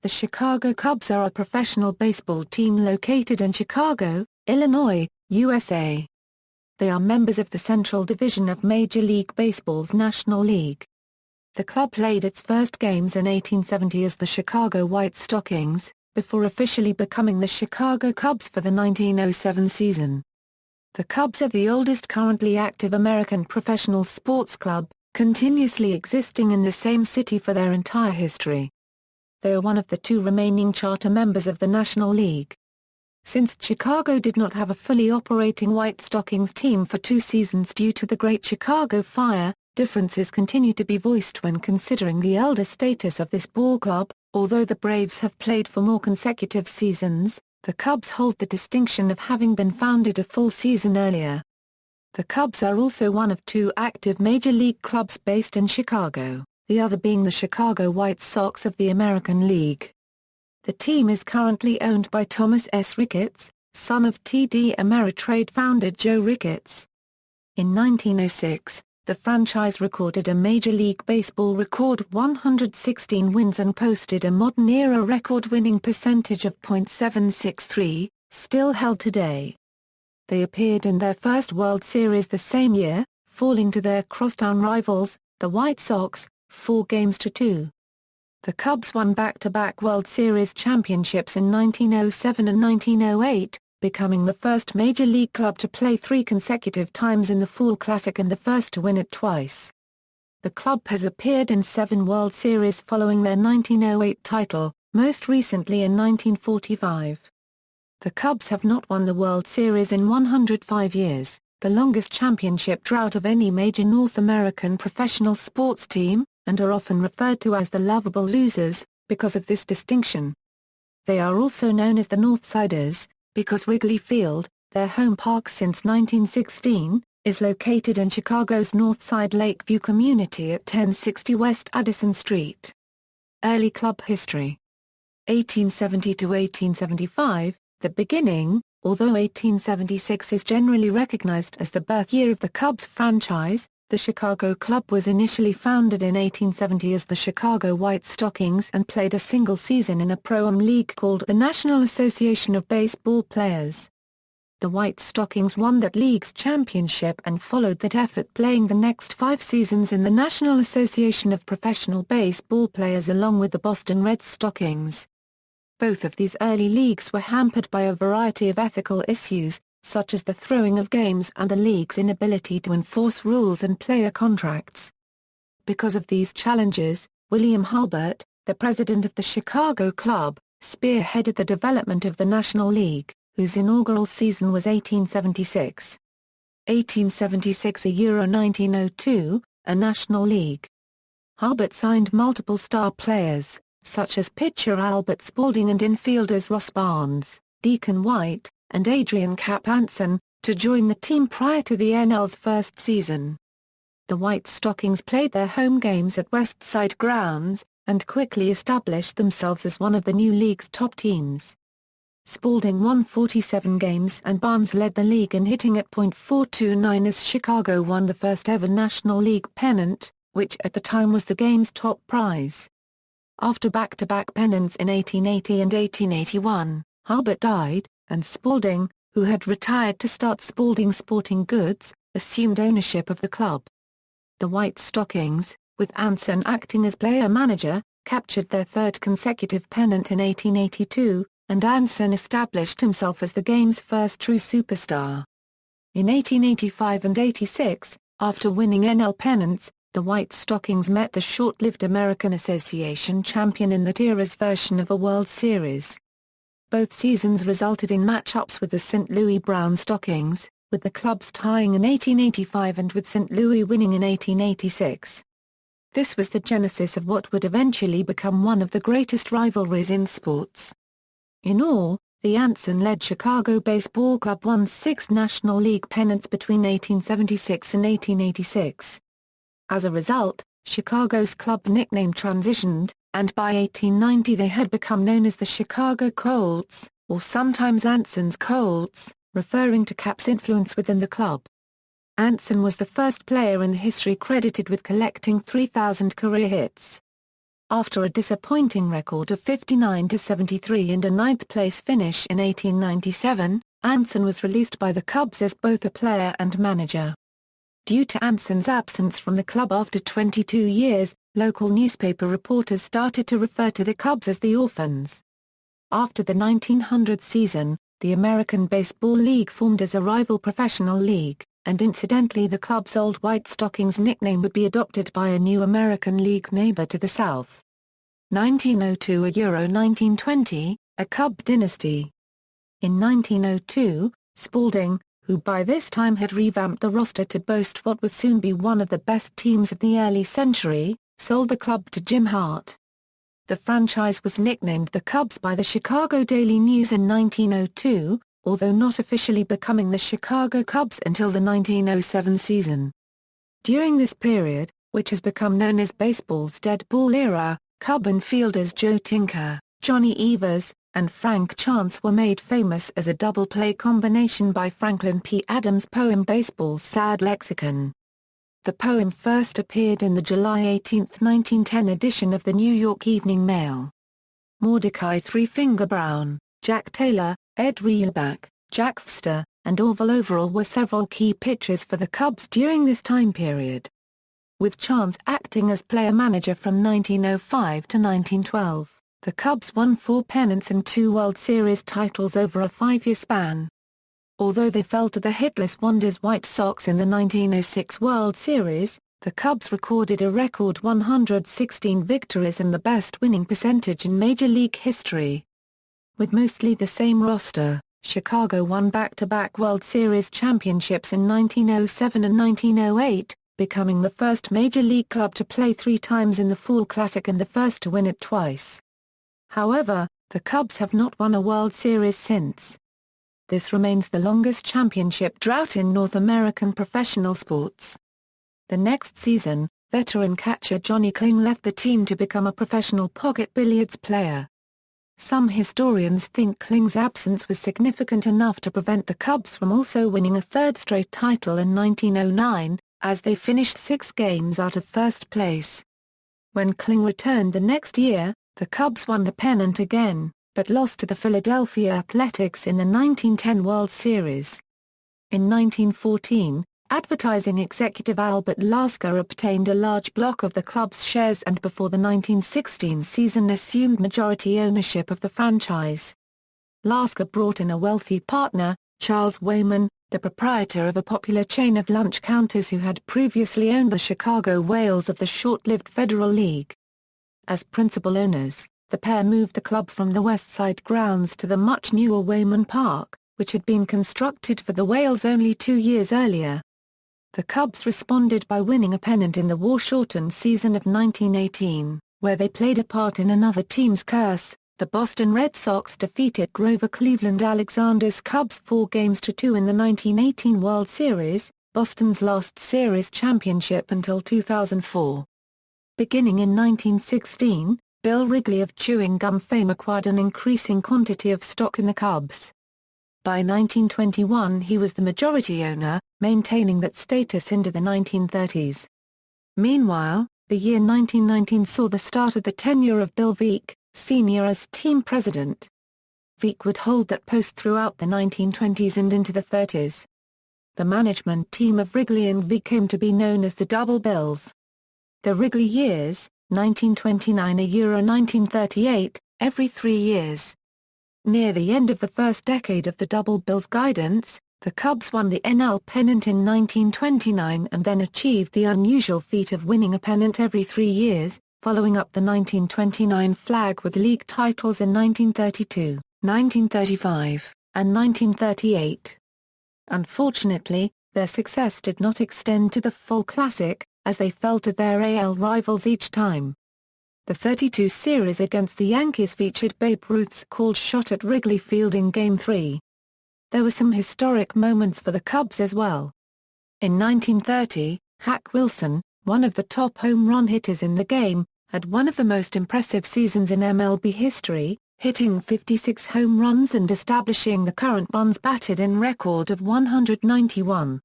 The Chicago Cubs are a professional baseball team located in Chicago, Illinois, USA. They are members of the Central Division of Major League Baseball's National League. The club played its first games in 1870 as the Chicago White Stockings, before officially becoming the Chicago Cubs for the 1907 season. The Cubs are the oldest currently active American professional sports club, continuously existing in the same city for their entire history. They are one of the two remaining charter members of the National League. Since Chicago did not have a fully operating White Stockings team for 2 seasons due to the Great Chicago Fire, differences continue to be voiced when considering the elder status of this ball club. Although the Braves have played for more consecutive seasons, the Cubs hold the distinction of having been founded a full season earlier. The Cubs are also one of 2 active Major League clubs based in Chicago, the other being the Chicago White Sox of the American League. The team is currently owned by Thomas S. Ricketts, son of TD Ameritrade founder Joe Ricketts. In 1906, the franchise recorded a Major League Baseball record 116 wins and posted a modern-era record-winning percentage of .763, still held today. They appeared in their first World Series the same year, falling to their crosstown rivals, the White Sox, 4-2. The Cubs won back-to-back World Series championships in 1907 and 1908, becoming the first Major League club to play 3 consecutive times in the Fall Classic and the first to win it twice. The club has appeared in 7 World Series following their 1908 title, most recently in 1945. The Cubs have not won the World Series in 105 years, the longest championship drought of any major North American professional sports team, and are often referred to as the lovable losers, because of this distinction. They are also known as the Northsiders, because Wrigley Field, their home park since 1916, is located in Chicago's Northside Lakeview community at 1060 West Addison Street. Early club history. 1870 to 1875, the beginning. Although 1876 is generally recognized as the birth year of the Cubs franchise, the Chicago Club was initially founded in 1870 as the Chicago White Stockings and played a single season in a pro-am league called the National Association of Baseball Players. The White Stockings won that league's championship and followed that effort playing the next 5 seasons in the National Association of Professional Baseball Players along with the Boston Red Stockings. Both of these early leagues were hampered by a variety of ethical issues, such as the throwing of games and the league's inability to enforce rules and player contracts. Because of these challenges, William Hulbert, the president of the Chicago Club, spearheaded the development of the National League, whose inaugural season was 1876. 1876 a Euro 1902, a National League. Hulbert signed multiple star players, such as pitcher Albert Spalding and infielders Ross Barnes, Deacon White, and Adrian Cap Anson, to join the team prior to the NL's first season. The White Stockings played their home games at Westside Grounds, and quickly established themselves as one of the new league's top teams. Spalding won 47 games and Barnes led the league in hitting at .429 as Chicago won the first ever National League pennant, which at the time was the game's top prize. After back-to-back pennants in 1880 and 1881, Hulbert died, and Spalding, who had retired to start Spalding Sporting Goods, assumed ownership of the club. The White Stockings, with Anson acting as player-manager, captured their 3rd consecutive pennant in 1882, and Anson established himself as the game's first true superstar. In 1885 and 86, after winning NL pennants, the White Stockings met the short-lived American Association champion in that era's version of a World Series. Both seasons resulted in matchups with the St. Louis Brown Stockings, with the clubs tying in 1885 and with St. Louis winning in 1886. This was the genesis of what would eventually become one of the greatest rivalries in sports. In all, the Anson-led Chicago Baseball Club won 6 National League pennants between 1876 and 1886. As a result, Chicago's club nickname transitioned, and by 1890 they had become known as the Chicago Colts, or sometimes Anson's Colts, referring to Cap's influence within the club. Anson was the first player in history credited with collecting 3,000 career hits. After a disappointing record of 59-73 and a ninth-place finish in 1897, Anson was released by the Cubs as both a player and manager. Due to Anson's absence from the club after 22 years, local newspaper reporters started to refer to the Cubs as the Orphans. After the 1900 season, the American Baseball League formed as a rival professional league, and incidentally the club's old White Stockings nickname would be adopted by a new American League neighbor to the south. 1902–1920, a Cub dynasty. In 1902, Spalding, who by this time had revamped the roster to boast what would soon be one of the best teams of the early century, sold the club to Jim Hart. The franchise was nicknamed the Cubs by the Chicago Daily News in 1902, although not officially becoming the Chicago Cubs until the 1907 season. During this period, which has become known as baseball's dead ball era, Cub infielders Joe Tinker, Johnny Evers, and Frank Chance were made famous as a double-play combination by Franklin P. Adams' poem Baseball's Sad Lexicon. The poem first appeared in the July 18, 1910 edition of the New York Evening Mail. Mordecai Three Finger Brown, Jack Taylor, Ed Reilbach, Jack Pfister, and Orville Overall were several key pitchers for the Cubs during this time period. With Chance acting as player-manager from 1905 to 1912, the Cubs won 4 pennants and 2 World Series titles over a 5-year span. Although they fell to the hitless Wonders White Sox in the 1906 World Series, the Cubs recorded a record 116 victories and the best winning percentage in Major League history. With mostly the same roster, Chicago won back-to-back World Series championships in 1907 and 1908, becoming the first Major League club to play 3 times in the Fall Classic and the first to win it twice. However, the Cubs have not won a World Series since. This remains the longest championship drought in North American professional sports. The next season, veteran catcher Johnny Kling left the team to become a professional pocket billiards player. Some historians think Kling's absence was significant enough to prevent the Cubs from also winning a 3rd straight title in 1909, as they finished 6 games out of first place. When Kling returned the next year, the Cubs won the pennant again, but lost to the Philadelphia Athletics in the 1910 World Series. In 1914, advertising executive Albert Lasker obtained a large block of the club's shares and before the 1916 season assumed majority ownership of the franchise. Lasker brought in a wealthy partner, Charles Wayman, the proprietor of a popular chain of lunch counters who had previously owned the Chicago Whales of the short-lived Federal League. As principal owners, the pair moved the club from the West Side grounds to the much newer Wayman Park, which had been constructed for the Whales only 2 years earlier. The Cubs responded by winning a pennant in the war-shortened season of 1918, where they played a part in another team's curse. The Boston Red Sox defeated Grover Cleveland Alexander's Cubs 4-2 in the 1918 World Series, Boston's last series championship until 2004. Beginning in 1916, Bill Wrigley of chewing gum fame acquired an increasing quantity of stock in the Cubs. By 1921 he was the majority owner, maintaining that status into the 1930s. Meanwhile, the year 1919 saw the start of the tenure of Bill Veeck, Sr. as team president. Veeck would hold that post throughout the 1920s and into the 30s. The management team of Wrigley and Veeck came to be known as the Double Bills. The Wrigley years, 1929–1938, every 3 years. Near the end of the first decade of the Double Bills' guidance, the Cubs won the NL pennant in 1929 and then achieved the unusual feat of winning a pennant every 3 years, following up the 1929 flag with league titles in 1932, 1935, and 1938. Unfortunately, their success did not extend to the Fall Classic, as they fell to their AL rivals each time. The 32 series against the Yankees featured Babe Ruth's called shot at Wrigley Field in Game 3. There were some historic moments for the Cubs as well. In 1930, Hack Wilson, one of the top home run hitters in the game, had one of the most impressive seasons in MLB history, hitting 56 home runs and establishing the current runs batted in record of 191.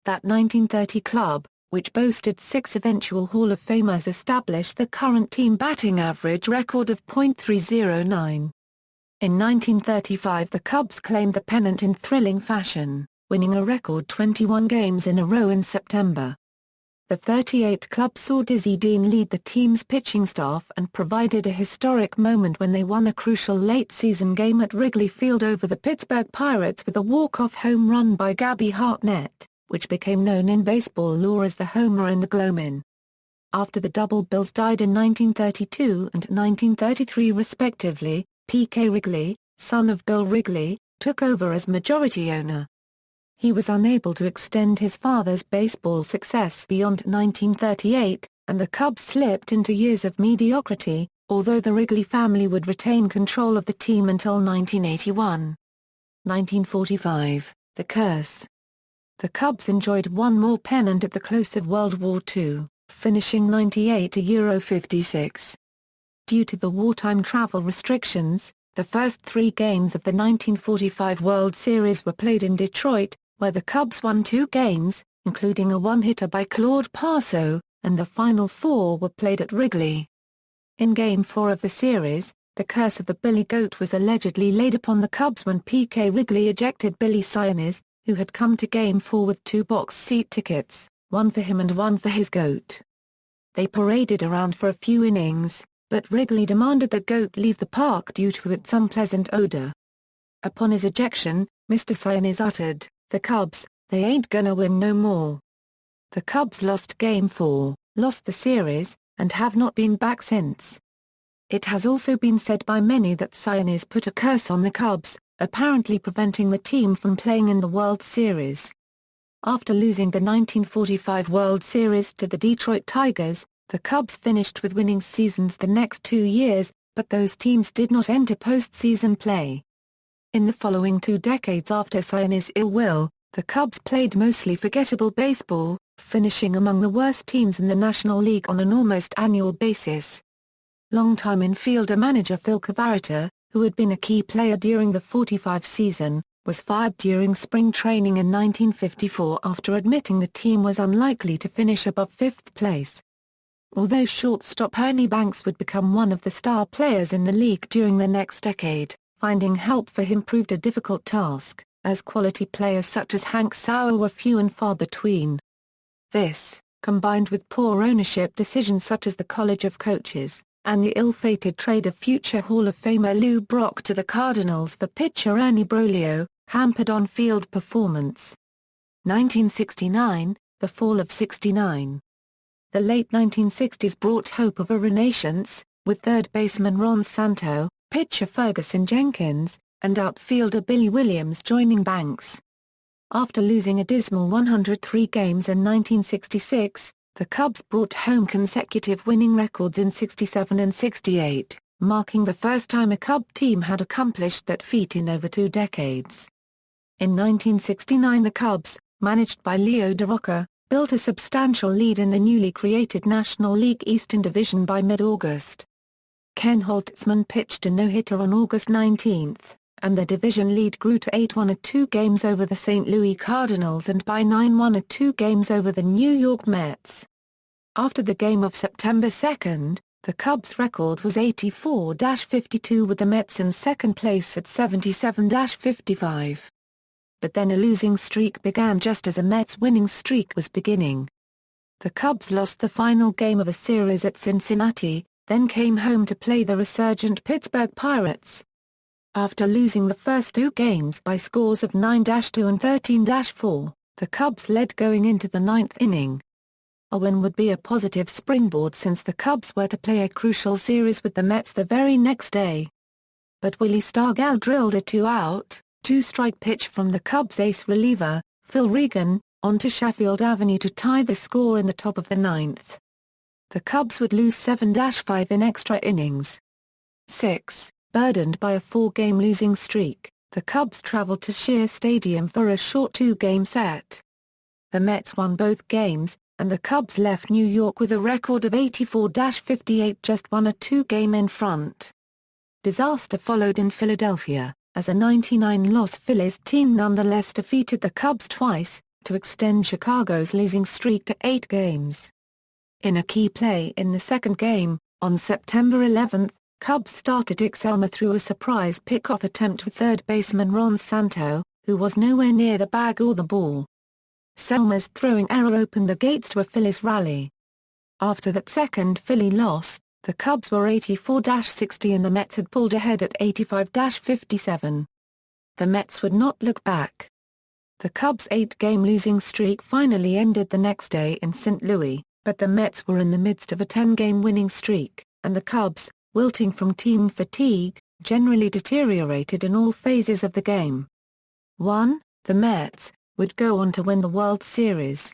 That 1930 club, which boasted 6 eventual Hall of Famers, established the current team batting average record of .309. In 1935 the Cubs claimed the pennant in thrilling fashion, winning a record 21 games in a row in September. The 38 club saw Dizzy Dean lead the team's pitching staff and provided a historic moment when they won a crucial late-season game at Wrigley Field over the Pittsburgh Pirates with a walk-off home run by Gabby Hartnett, which became known in baseball lore as the Homer and the Glowman. After the Double Bills died in 1932 and 1933 respectively, P.K. Wrigley, son of Bill Wrigley, took over as majority owner. He was unable to extend his father's baseball success beyond 1938, and the Cubs slipped into years of mediocrity, although the Wrigley family would retain control of the team until 1981. 1945, the curse. The Cubs enjoyed one more pennant at the close of World War II, finishing 98-56. Due to the wartime travel restrictions, the first 3 games of the 1945 World Series were played in Detroit, where the Cubs won 2 games, including a one-hitter by Claude Parso, and the final 4 were played at Wrigley. In Game 4 of the series, the curse of the Billy Goat was allegedly laid upon the Cubs when P.K. Wrigley ejected Billy Sionis, who had come to Game 4 with 2 box seat tickets, one for him and one for his goat. They paraded around for a few innings, but Wrigley demanded the goat leave the park due to its unpleasant odor. Upon his ejection, Mr. Sionis uttered, "The Cubs, they ain't gonna win no more." The Cubs lost Game 4, lost the series, and have not been back since. It has also been said by many that Sionis put a curse on the Cubs, apparently preventing the team from playing in the World Series. After losing the 1945 World Series to the Detroit Tigers, the Cubs finished with winning seasons the next 2 years, but those teams did not enter postseason play. In the following 2 decades after Sionis' ill will, the Cubs played mostly forgettable baseball, finishing among the worst teams in the National League on an almost annual basis. Longtime infielder manager Phil Cavarretta, who had been a key player during the '45 season, was fired during spring training in 1954 after admitting the team was unlikely to finish above 5th place. Although shortstop Ernie Banks would become one of the star players in the league during the next decade, finding help for him proved a difficult task, as quality players such as Hank Sauer were few and far between. This, combined with poor ownership decisions such as the College of Coaches, and the ill-fated trade of future Hall of Famer Lou Brock to the Cardinals for pitcher Ernie Broglio, hampered on-field performance. 1969, the fall of '69. The late 1960s brought hope of a renaissance, with third baseman Ron Santo, pitcher Ferguson Jenkins, and outfielder Billy Williams joining Banks. After losing a dismal 103 games in 1966, the Cubs brought home consecutive winning records in '67 and '68, marking the first time a Cub team had accomplished that feat in over 2 decades. In 1969 the Cubs, managed by Leo DeRocca, built a substantial lead in the newly created National League Eastern Division by mid-August. Ken Holtzman pitched a no-hitter on August 19, and the division lead grew to 8-1 at 2 games over the St. Louis Cardinals and by 9-1 at 2 games over the New York Mets. After the game of September 2, the Cubs' record was 84-52 with the Mets in second place at 77-55. But then a losing streak began just as a Mets winning streak was beginning. The Cubs lost the final game of a series at Cincinnati, then came home to play the resurgent Pittsburgh Pirates. After losing the first 2 games by scores of 9-2 and 13-4, the Cubs led going into the 9th inning. A win would be a positive springboard since the Cubs were to play a crucial series with the Mets the very next day. But Willie Stargell drilled a 2-out, 2-strike pitch from the Cubs' ace reliever, Phil Regan, onto Sheffield Avenue to tie the score in the top of the 9th. The Cubs would lose 7-5 in extra innings. 6. Burdened by a 4-game losing streak, the Cubs traveled to Shea Stadium for a short 2-game set. The Mets won both games, and the Cubs left New York with a record of 84-58, just 1 a 2-game in front. Disaster followed in Philadelphia, as a 99-loss Phillies team nonetheless defeated the Cubs twice, to extend Chicago's losing streak to 8 games. In a key play in the second game, on September 11, Cubs starter Dick Selma threw a surprise pickoff attempt with third baseman Ron Santo, who was nowhere near the bag or the ball. Selma's throwing error opened the gates to a Phillies rally. After that second Philly loss, the Cubs were 84-60 and the Mets had pulled ahead at 85-57. The Mets would not look back. The Cubs' 8-game losing streak finally ended the next day in St. Louis, but the Mets were in the midst of a 10-game winning streak, and the Cubs, wilting from team fatigue, generally deteriorated in all phases of the game. The Mets would go on to win the World Series.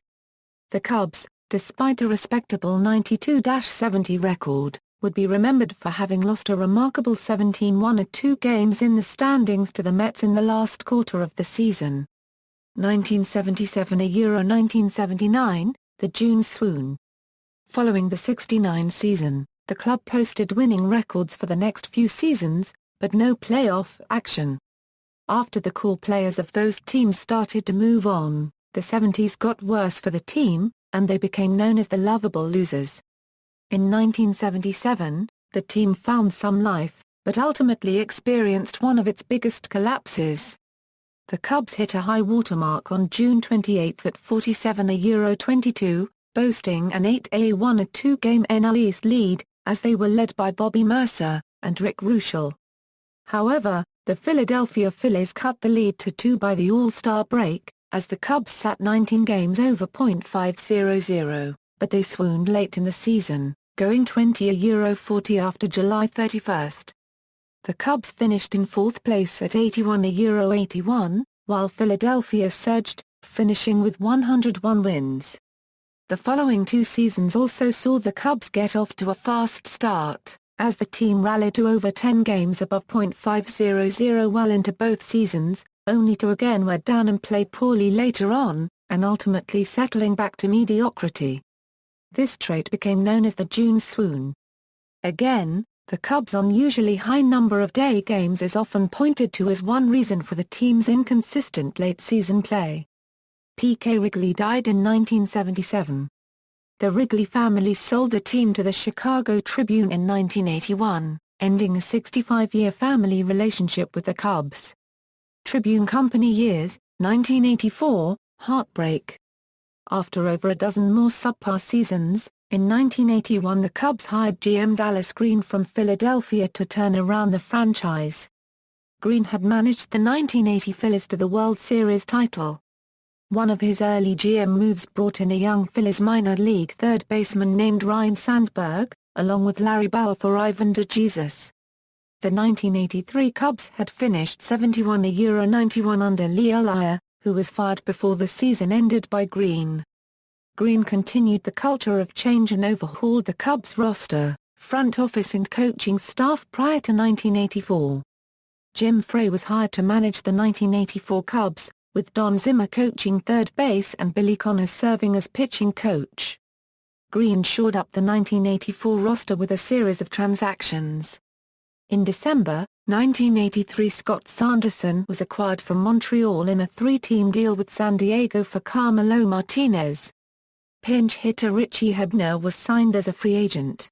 The Cubs, despite a respectable 92-70 record, would be remembered for having lost a remarkable 17-1 at 2 games in the standings to the Mets in the last quarter of the season. 1977–1979, the June swoon. Following the '69 season, the club posted winning records for the next few seasons, but no playoff action. After the core players of those teams started to move on, the '70s got worse for the team, and they became known as the lovable losers. In 1977, the team found some life, but ultimately experienced one of its biggest collapses. The Cubs hit a high watermark on June 28 at 47-22, boasting an 8-1 at 2-game NL East lead, as they were led by Bobby Mercer and Rick Ruschel. However, the Philadelphia Phillies cut the lead to 2 by the All-Star break, as the Cubs sat 19 games over .500, but they swooned late in the season, going 20-40 after July 31. The Cubs finished in 4th place at 81-81, while Philadelphia surged, finishing with 101 wins. The following 2 seasons also saw the Cubs get off to a fast start, as the team rallied to over 10 games above .500 well into both seasons, only to again wear down and play poorly later on, and ultimately settling back to mediocrity. This trait became known as the June swoon. Again, the Cubs' unusually high number of day games is often pointed to as one reason for the team's inconsistent late-season play. P.K. Wrigley died in 1977. The Wrigley family sold the team to the Chicago Tribune in 1981, ending a 65-year family relationship with the Cubs. Tribune Company years, 1984, heartbreak. After over a dozen more subpar seasons, in 1981 the Cubs hired GM Dallas Green from Philadelphia to turn around the franchise. Green had managed the 1980 Phillies to the World Series title. One of his early GM moves brought in a young Phillies minor league third baseman named Ryne Sandberg, along with Larry Bauer for Ivan DeJesus. The 1983 Cubs had finished 71-91 under Lee Ullaya, who was fired before the season ended by Green. Green continued the culture of change and overhauled the Cubs roster, front office and coaching staff prior to 1984. Jim Frey was hired to manage the 1984 Cubs, with Don Zimmer coaching third base and Billy Connors serving as pitching coach. Green shored up the 1984 roster with a series of transactions. In December 1983, Scott Sanderson was acquired from Montreal in a 3-team deal with San Diego for Carmelo Martinez. Pinch hitter Richie Hebner was signed as a free agent.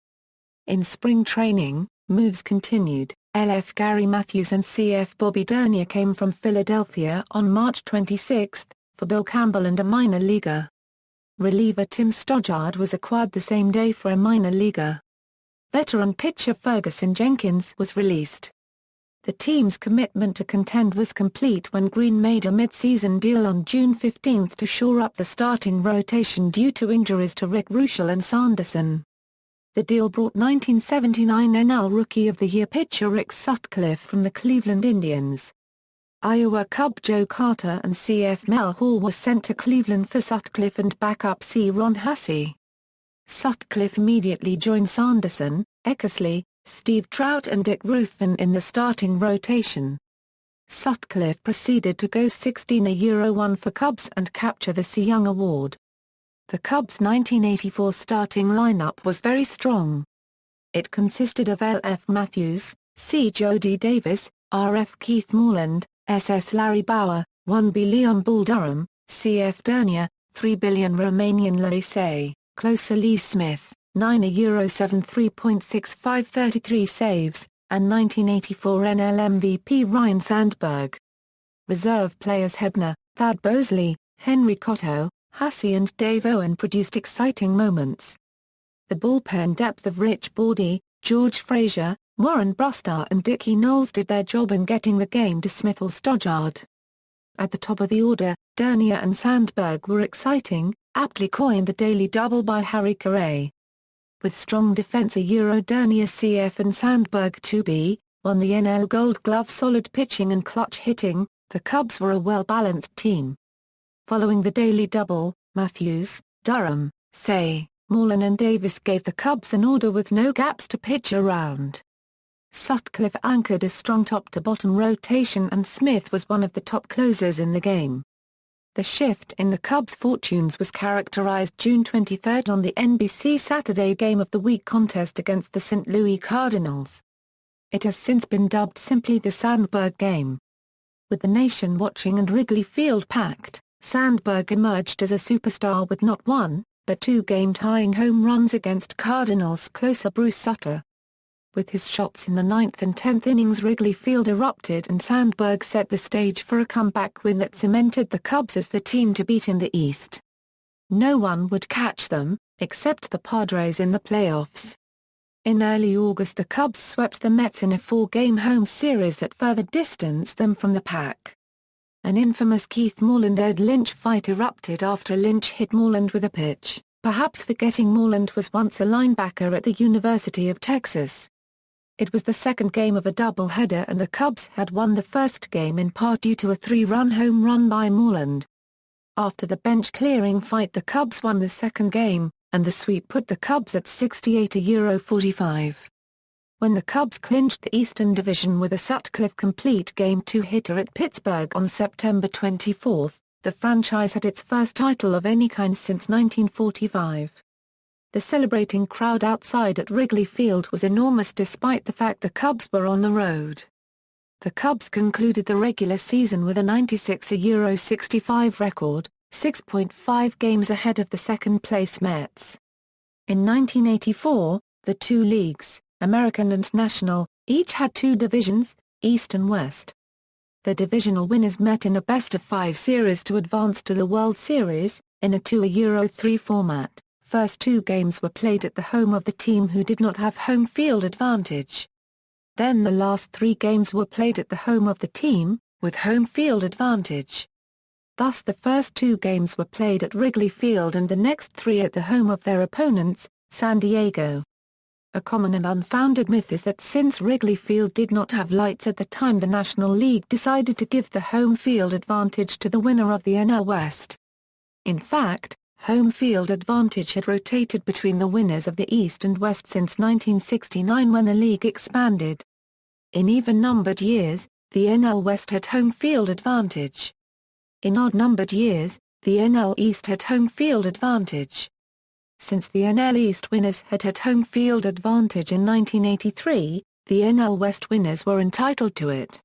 In spring training, moves continued. LF Gary Matthews and CF Bobby Dernier came from Philadelphia on March 26, for Bill Campbell and a minor leaguer. Reliever Tim Stoddard was acquired the same day for a minor leaguer. Veteran pitcher Ferguson Jenkins was released. The team's commitment to contend was complete when Green made a mid-season deal on June 15 to shore up the starting rotation due to injuries to Rick Ruschel and Sanderson. The deal brought 1979 NL Rookie of the Year pitcher Rick Sutcliffe from the Cleveland Indians. Iowa Cub Joe Carter and CF Mel Hall were sent to Cleveland for Sutcliffe and backup C. Ron Hassey. Sutcliffe immediately joined Sanderson, Eckersley, Steve Trout and Dick Ruthven in the starting rotation. Sutcliffe proceeded to go 16-1 for Cubs and capture the Cy Young Award. The Cubs' 1984 starting lineup was very strong. It consisted of L.F. Matthews, C. Jody Davis, R.F. Keith Moreland, S.S. Larry Bauer, 1B Leon Bull Durham, CF Dernier, 3 billion Romanian lei say, closer Lee Smith, 9 Euro 73.6533 saves, and 1984 NL MVP Ryan Sandberg. Reserve players Hebner, Thad Bosley, Henry Cotto, Hussey and Dave Owen produced exciting moments. The bullpen depth of Rich Bordy, George Frazier, Warren Brustar and Dickie Knowles did their job in getting the game to Smith or Stoddard. At the top of the order, Dernier and Sandberg were exciting, aptly coined the daily double by Harry Carey. With strong defense Dernier CF and Sandberg 2B, won the NL Gold Glove. Solid pitching and clutch hitting, the Cubs were a well-balanced team. Following the daily double, Matthews, Durham, Say, Moreland and Davis gave the Cubs an order with no gaps to pitch around. Sutcliffe anchored a strong top-to-bottom rotation and Smith was one of the top closers in the game. The shift in the Cubs' fortunes was characterized June 23 on the NBC Saturday Game of the Week contest against the St. Louis Cardinals. It has since been dubbed simply the Sandberg Game. With the nation watching and Wrigley Field packed, Sandberg emerged as a superstar with not one, but two game-tying home runs against Cardinals closer Bruce Sutter. With his shots in the 9th and 10th innings, Wrigley Field erupted and Sandberg set the stage for a comeback win that cemented the Cubs as the team to beat in the East. No one would catch them, except the Padres in the playoffs. In early August, the Cubs swept the Mets in a 4-game home series that further distanced them from the pack. An infamous Keith Moreland-Ed Lynch fight erupted after Lynch hit Moreland with a pitch, perhaps forgetting Moreland was once a linebacker at the University of Texas. It was the second game of a doubleheader and the Cubs had won the first game in part due to a 3-run home run by Moreland. After the bench-clearing fight, the Cubs won the second game, and the sweep put the Cubs at 68-45. When the Cubs clinched the Eastern Division with a Sutcliffe complete Game 2 hitter at Pittsburgh on September 24, the franchise had its first title of any kind since 1945. The celebrating crowd outside at Wrigley Field was enormous despite the fact the Cubs were on the road. The Cubs concluded the regular season with a 96-65 record, 6.5 games ahead of the second-place Mets. In 1984, the two leagues, American and National, each had two divisions, East and West. The divisional winners met in a best-of-5 series to advance to the World Series, in a 2-3 format. First two games were played at the home of the team who did not have home field advantage. Then the last 3 games were played at the home of the team, with home field advantage. Thus the first 2 games were played at Wrigley Field and the next 3 at the home of their opponents, San Diego. A common and unfounded myth is that since Wrigley Field did not have lights at the time, the National League decided to give the home field advantage to the winner of the NL West. In fact, home field advantage had rotated between the winners of the East and West since 1969 when the league expanded. In even-numbered years, the NL West had home field advantage. In odd-numbered years, the NL East had home field advantage. Since the NL East winners had home field advantage in 1983, the NL West winners were entitled to it.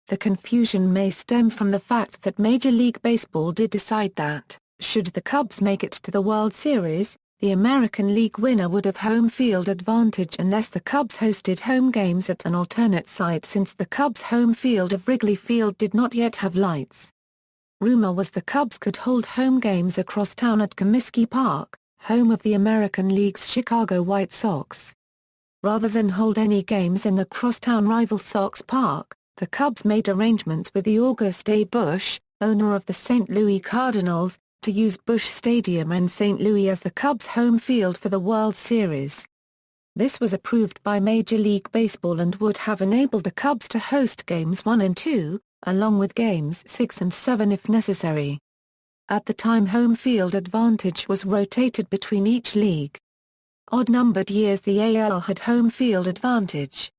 The confusion may stem from the fact that Major League Baseball did decide that, should the Cubs make it to the World Series, the American League winner would have home field advantage unless the Cubs hosted home games at an alternate site, since the Cubs' home field of Wrigley Field did not yet have lights. Rumor was the Cubs could hold home games across town at Comiskey Park, home of the American League's Chicago White Sox. Rather than hold any games in the crosstown rival Sox Park, the Cubs made arrangements with the August A. Busch, owner of the St. Louis Cardinals, to use Busch Stadium in St. Louis as the Cubs' home field for the World Series. This was approved by Major League Baseball and would have enabled the Cubs to host Games 1 and 2, along with Games 6 and 7 if necessary. At the time, home field advantage was rotated between each league. Odd-numbered years the AL had home field advantage.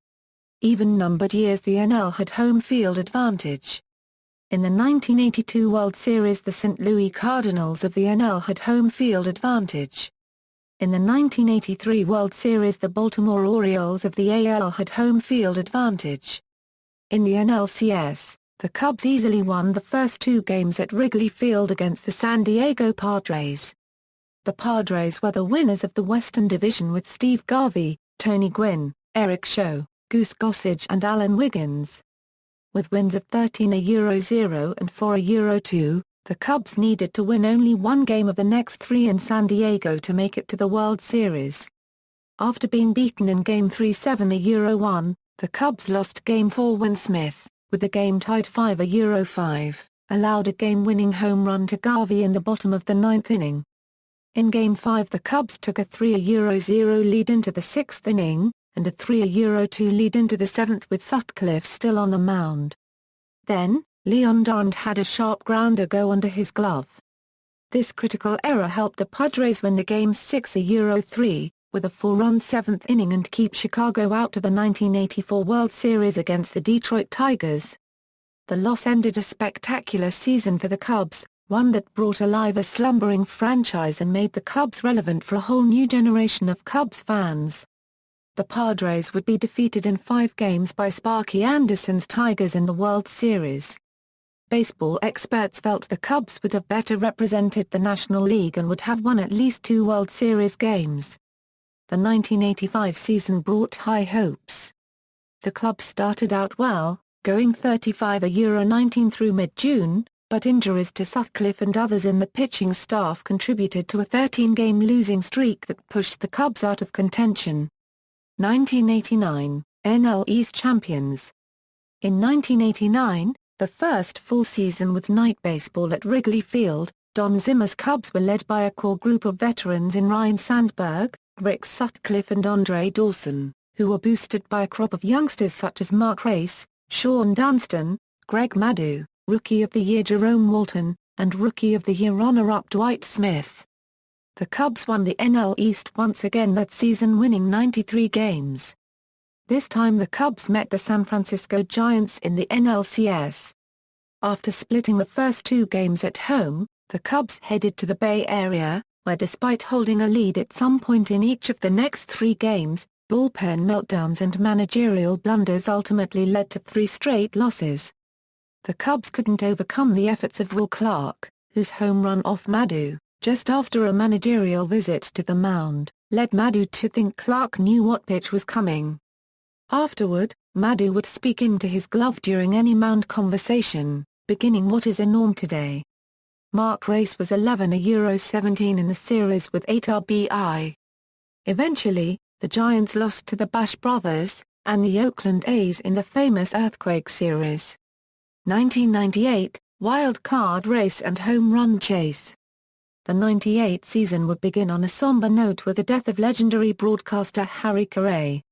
Even-numbered years the NL had home field advantage. In the 1982 World Series, the St. Louis Cardinals of the NL had home field advantage. In the 1983 World Series, the Baltimore Orioles of the AL had home field advantage. In the NLCS, the Cubs easily won the first two games at Wrigley Field against the San Diego Padres. The Padres were the winners of the Western Division with Steve Garvey, Tony Gwynn, Eric Show, Goose Gossage and Alan Wiggins. With wins of 13-0 and 4-2, the Cubs needed to win only one game of the next three in San Diego to make it to the World Series. After being beaten in Game 3 7-1, the Cubs lost Game 4 when Smith, with the game tied 5-5, allowed a game-winning home run to Garvey in the bottom of the ninth inning. In Game 5 the Cubs took a 3-0 lead into the sixth inning, and a 3-2 lead into the seventh with Sutcliffe still on the mound. Then, Leon Durant had a sharp grounder go under his glove. This critical error helped the Padres win the game 6-3, with a 4-run seventh inning and keep Chicago out of the 1984 World Series against the Detroit Tigers. The loss ended a spectacular season for the Cubs, one that brought alive a slumbering franchise and made the Cubs relevant for a whole new generation of Cubs fans. The Padres would be defeated in 5 games by Sparky Anderson's Tigers in the World Series. Baseball experts felt the Cubs would have better represented the National League and would have won at least 2 World Series games. The 1985 season brought high hopes. The club started out well, going 35-19 through mid-June, but injuries to Sutcliffe and others in the pitching staff contributed to a 13-game losing streak that pushed the Cubs out of contention. 1989, NL East champions. In 1989, the first full season with night baseball at Wrigley Field, Don Zimmer's Cubs were led by a core group of veterans in Ryne Sandberg, Rick Sutcliffe and Andre Dawson, who were boosted by a crop of youngsters such as Mark Race, Sean Dunston, Greg Maddux, Rookie of the Year Jerome Walton, and Rookie of the Year runner-up Dwight Smith. The Cubs won the NL East once again that season, winning 93 games. This time the Cubs met the San Francisco Giants in the NLCS. After splitting the first 2 games at home, the Cubs headed to the Bay Area, where despite holding a lead at some point in each of the next 3 games, bullpen meltdowns and managerial blunders ultimately led to 3 straight losses. The Cubs couldn't overcome the efforts of Will Clark, whose home run off Maddux, just after a managerial visit to the mound, led Maddux to think Clark knew what pitch was coming. Afterward, Maddux would speak into his glove during any mound conversation, beginning what is a norm today. Mark Race was 11-17 in the series with 8 RBI. Eventually, the Giants lost to the Bash Brothers, and the Oakland A's in the famous Earthquake Series. 1998, wild card race and home run chase. The '98 season would begin on a somber note with the death of legendary broadcaster Harry Caray.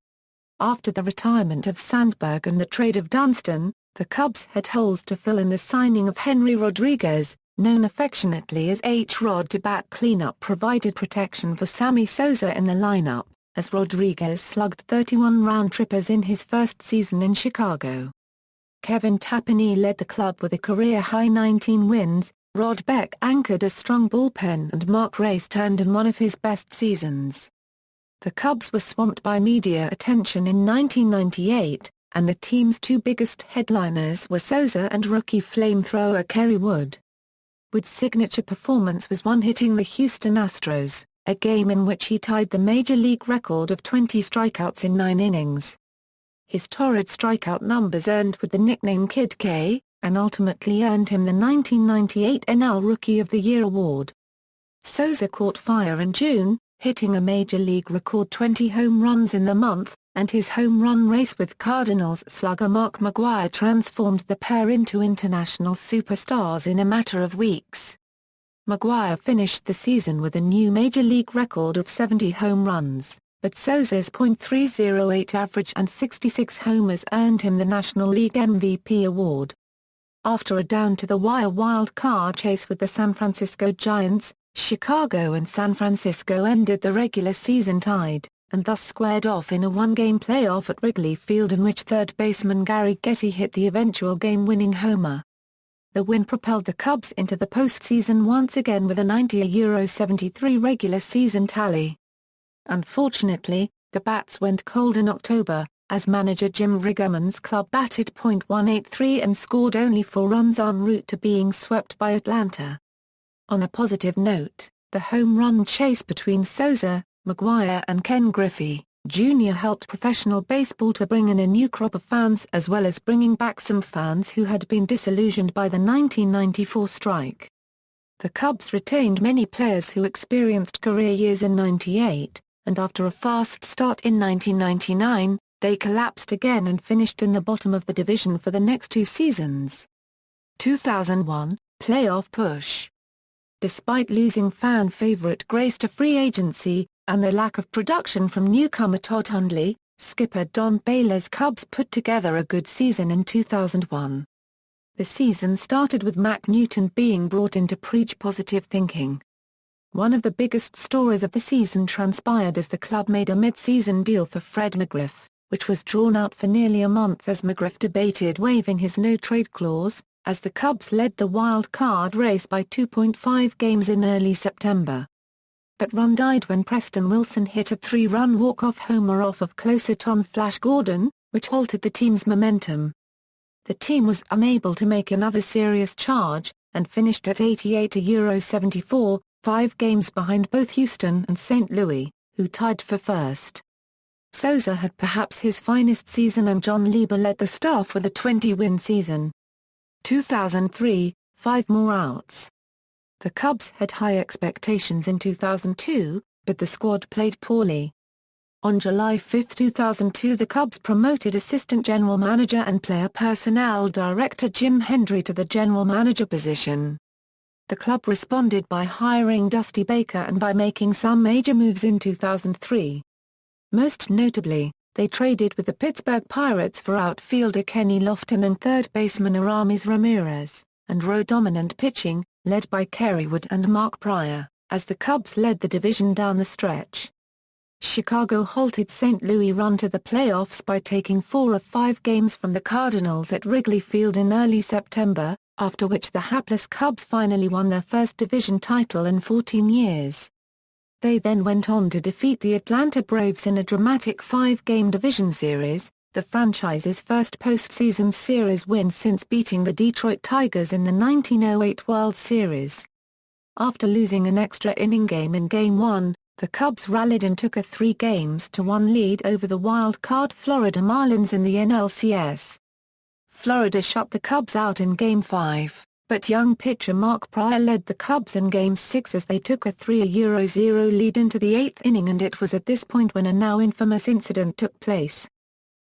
After the retirement of Sandberg and the trade of Dunston, the Cubs had holes to fill in the signing of Henry Rodriguez, known affectionately as H-Rod. To bat cleanup provided protection for Sammy Sosa in the lineup, as Rodriguez slugged 31 round-trippers in his first season in Chicago. Kevin Tapani led the club with a career-high 19 wins, Rod Beck anchored a strong bullpen and Mark Race turned in one of his best seasons. The Cubs were swamped by media attention in 1998, and the team's 2 biggest headliners were Sosa and rookie flamethrower Kerry Wood. Wood's signature performance was one hitting the Houston Astros, a game in which he tied the major league record of 20 strikeouts in 9 innings. His torrid strikeout numbers earned Wood the nickname Kid K, and ultimately earned him the 1998 NL Rookie of the Year award. Sosa caught fire in June, hitting a major league record 20 home runs in the month, and his home run race with Cardinals slugger Mark McGwire transformed the pair into international superstars in a matter of weeks. McGwire finished the season with a new major league record of 70 home runs, but Sosa's .308 average and 66 homers earned him the National League MVP award. After a down-to-the-wire wild card chase with the San Francisco Giants, Chicago and San Francisco ended the regular season tied, and thus squared off in a 1-game playoff at Wrigley Field in which third baseman Gary Getty hit the eventual game-winning homer. The win propelled the Cubs into the postseason once again with a 90-73 regular season tally. Unfortunately, the bats went cold in October, as manager Jim Riggleman's club batted .183 and scored only 4 runs en route to being swept by Atlanta. On a positive note, the home run chase between Souza, McGwire and Ken Griffey, Jr. helped professional baseball to bring in a new crop of fans as well as bringing back some fans who had been disillusioned by the 1994 strike. The Cubs retained many players who experienced career years in '98, and after a fast start in 1999, they collapsed again and finished in the bottom of the division for the next 2 seasons. 2001, playoff push. Despite losing fan favorite Grace to free agency, and the lack of production from newcomer Todd Hundley, skipper Don Baylor's Cubs put together a good season in 2001. The season started with Mac Newton being brought in to preach positive thinking. One of the biggest stories of the season transpired as the club made a mid-season deal for Fred McGriff, which was drawn out for nearly a month as McGriff debated waiving his no-trade clause, as the Cubs led the wild card race by 2.5 games in early September. But run died when Preston Wilson hit a 3-run walk-off homer off of closer Tom Flash Gordon, which halted the team's momentum. The team was unable to make another serious charge, and finished at 88-74, 5 games behind both Houston and St. Louis, who tied for first. Souza had perhaps his finest season and John Lieber led the staff with a 20-win season. 2003, 5 more outs. The Cubs had high expectations in 2002, but the squad played poorly. On July 5, 2002 the Cubs promoted assistant general manager and player personnel director Jim Hendry to the general manager position. The club responded by hiring Dusty Baker and by making some major moves in 2003. Most notably, they traded with the Pittsburgh Pirates for outfielder Kenny Lofton and third baseman Aramis Ramirez, and row-dominant pitching, led by Kerry Wood and Mark Pryor, as the Cubs led the division down the stretch. Chicago halted St. Louis' run to the playoffs by taking 4 of 5 games from the Cardinals at Wrigley Field in early September, after which the hapless Cubs finally won their first division title in 14 years. They then went on to defeat the Atlanta Braves in a dramatic 5-game division series, the franchise's first postseason series win since beating the Detroit Tigers in the 1908 World Series. After losing an extra inning game in Game 1, the Cubs rallied and took a 3-1 lead over the wild-card Florida Marlins in the NLCS. Florida shut the Cubs out in Game 5, but young pitcher Mark Pryor led the Cubs in Game 6 as they took a 3-0 lead into the 8th inning, and it was at this point when a now infamous incident took place.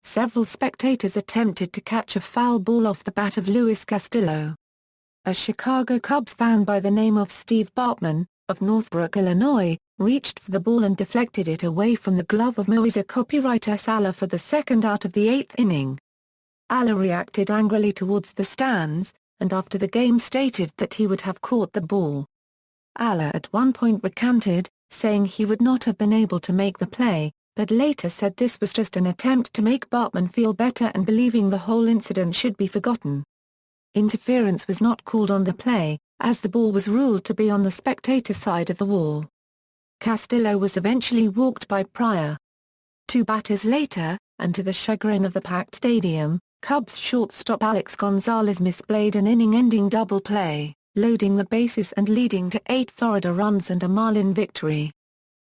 Several spectators attempted to catch a foul ball off the bat of Luis Castillo. A Chicago Cubs fan by the name of Steve Bartman, of Northbrook, Illinois, reached for the ball and deflected it away from the glove of Moises Copyright Alla for the second out of the 8th inning. Alla reacted angrily towards the stands, and after the game stated that he would have caught the ball. Alla at one point recanted, saying he would not have been able to make the play, but later said this was just an attempt to make Bartman feel better and believing the whole incident should be forgotten. Interference was not called on the play, as the ball was ruled to be on the spectator side of the wall. Castillo was eventually walked by Pryor. 2 batters later, and to the chagrin of the packed stadium, Cubs shortstop Alex Gonzalez misplayed an inning-ending double play, loading the bases and leading to 8 Florida runs and a Marlin victory.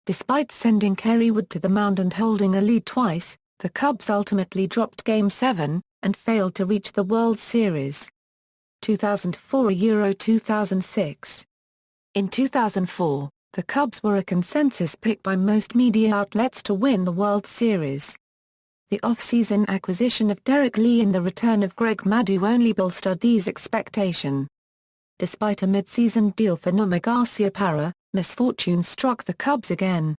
Despite sending Kerry Wood to the mound and holding a lead twice, the Cubs ultimately dropped Game 7, and failed to reach the World Series. 2004 – 2006. In 2004, the Cubs were a consensus pick by most media outlets to win the World Series. The off-season acquisition of Derek Lee and the return of Greg Maddux only bolstered these expectations. Despite a mid-season deal for Nomar Garciaparra, misfortune struck the Cubs again.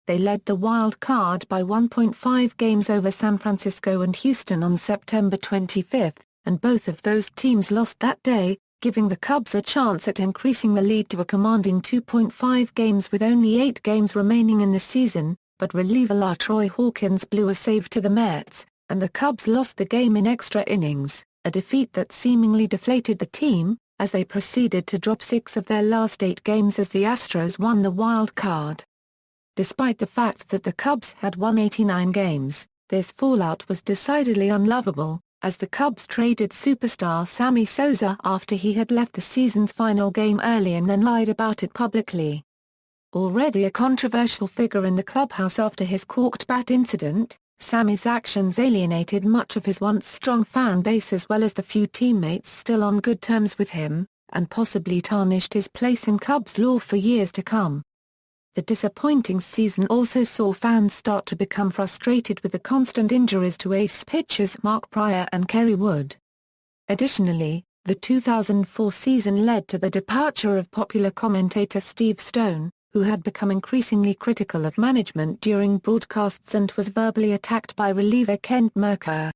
They led the wild card by 1.5 games over San Francisco and Houston on September 25, and both of those teams lost that day, giving the Cubs a chance at increasing the lead to a commanding 2.5 games with only 8 games remaining in the season, but reliever LaTroy Hawkins blew a save to the Mets, and the Cubs lost the game in extra innings, a defeat that seemingly deflated the team, as they proceeded to drop 6 of their last 8 games as the Astros won the wild card. Despite the fact that the Cubs had won 89 games, This fallout was decidedly unlovable, as the Cubs traded superstar Sammy Sosa after he had left the season's final game early and then lied about it publicly. Already a controversial figure in the clubhouse after his corked bat incident, Sammy's actions alienated much of his once strong fan base as well as the few teammates still on good terms with him, and possibly tarnished his place in Cubs lore for years to come. The disappointing season also saw fans start to become frustrated with the constant injuries to ace pitchers Mark Prior and Kerry Wood. Additionally, the 2004 season led to the departure of popular commentator Steve Stone, who had become increasingly critical of management during broadcasts and was verbally attacked by reliever Kent Mercker.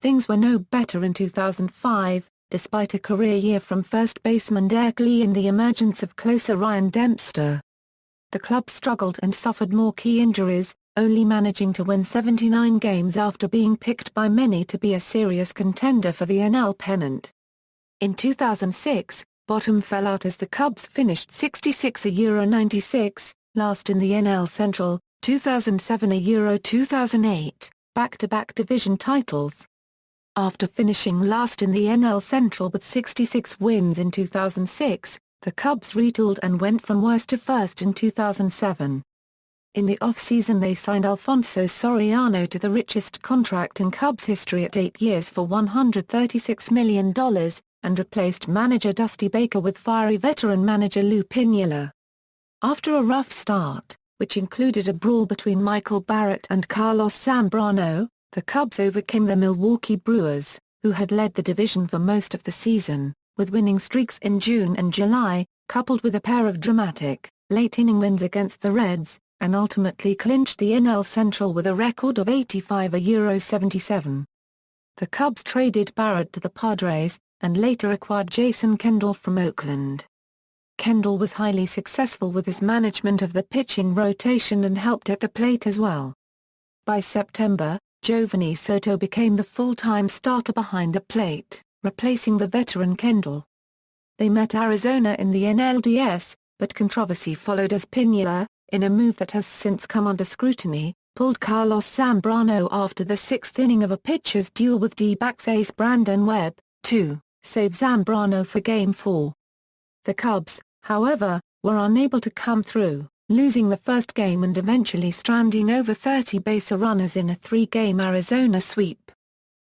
Things were no better in 2005, despite a career year from first baseman Derek Lee and the emergence of closer Ryan Dempster. The club struggled and suffered more key injuries, only managing to win 79 games after being picked by many to be a serious contender for the NL pennant. In 2006, bottom fell out as the Cubs finished 96-96, last in the NL Central, 2007-2008, back-to-back division titles. After finishing last in the NL Central with 66 wins in 2006, the Cubs retooled and went from worst to first in 2007. In the offseason they signed Alfonso Soriano to the richest contract in Cubs history at 8 years for $136 million, and replaced manager Dusty Baker with fiery veteran manager Lou Piniella. After a rough start, which included a brawl between Michael Barrett and Carlos Zambrano, the Cubs overcame the Milwaukee Brewers, who had led the division for most of the season, with winning streaks in June and July, coupled with a pair of dramatic, late-inning wins against the Reds, and ultimately clinched the NL Central with a record of 85-77. The Cubs traded Barrett to the Padres, and later acquired Jason Kendall from Oakland. Kendall was highly successful with his management of the pitching rotation and helped at the plate as well. By September, Giovanni Soto became the full-time starter behind the plate, replacing the veteran Kendall. They met Arizona in the NLDS, but controversy followed as Piniella, in a move that has since come under scrutiny, pulled Carlos Zambrano after the sixth inning of a pitcher's duel with D-backs ace Brandon Webb, to save Zambrano for Game 4. The Cubs, however, were unable to come through, losing the first game and eventually stranding over 30 base runners in a 3-game Arizona sweep.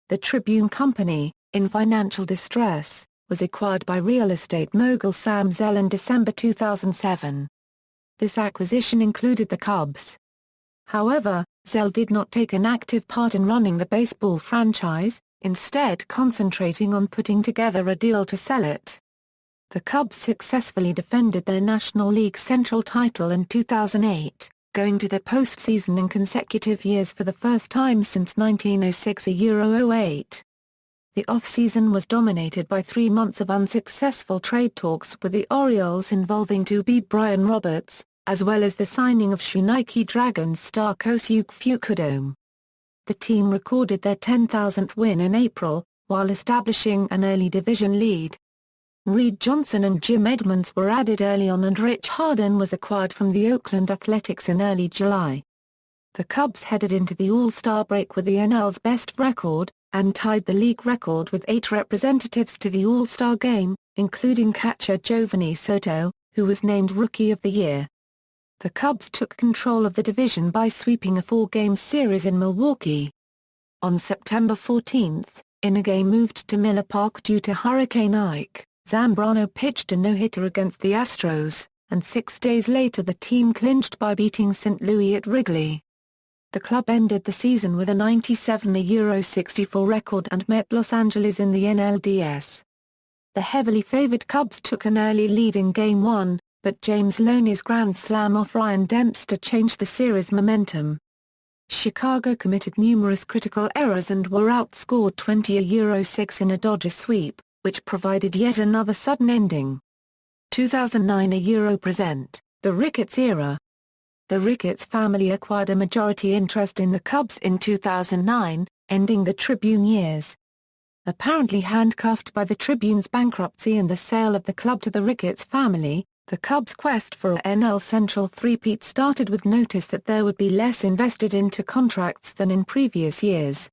The Tribune Company, in financial distress, was acquired by real estate mogul Sam Zell in December 2007. This acquisition included the Cubs. However, Zell did not take an active part in running the baseball franchise, instead concentrating on putting together a deal to sell it. The Cubs successfully defended their National League Central title in 2008, going to the postseason in consecutive years for the first time since 1906-08. The offseason was dominated by 3 months of unsuccessful trade talks with the Orioles involving 2B Brian Roberts, as well as the signing of Shunaiki Dragons star Kosuke Fukudome. The team recorded their 10,000th win in April, while establishing an early division lead. Reed Johnson and Jim Edmonds were added early on and Rich Harden was acquired from the Oakland Athletics in early July. The Cubs headed into the All-Star break with the NL's best record, and tied the league record with 8 representatives to the All-Star game, including catcher Giovanni Soto, who was named Rookie of the Year. The Cubs took control of the division by sweeping a 4-game series in Milwaukee. On September 14, in a game moved to Miller Park due to Hurricane Ike, Zambrano pitched a no-hitter against the Astros, and 6 days later the team clinched by beating St. Louis at Wrigley. The club ended the season with a 97-64 record and met Los Angeles in the NLDS. The heavily favored Cubs took an early lead in Game 1, but James Loney's grand slam off Ryan Dempster changed the series' momentum. Chicago committed numerous critical errors and were outscored 20-6 in a Dodger sweep, which provided yet another sudden ending. 2009 present, the Ricketts era. The Ricketts family acquired a majority interest in the Cubs in 2009, ending the Tribune years. Apparently handcuffed by the Tribune's bankruptcy and the sale of the club to the Ricketts family, The Cubs' quest for a NL Central three-peat started with notice that there would be less invested into contracts than in previous years.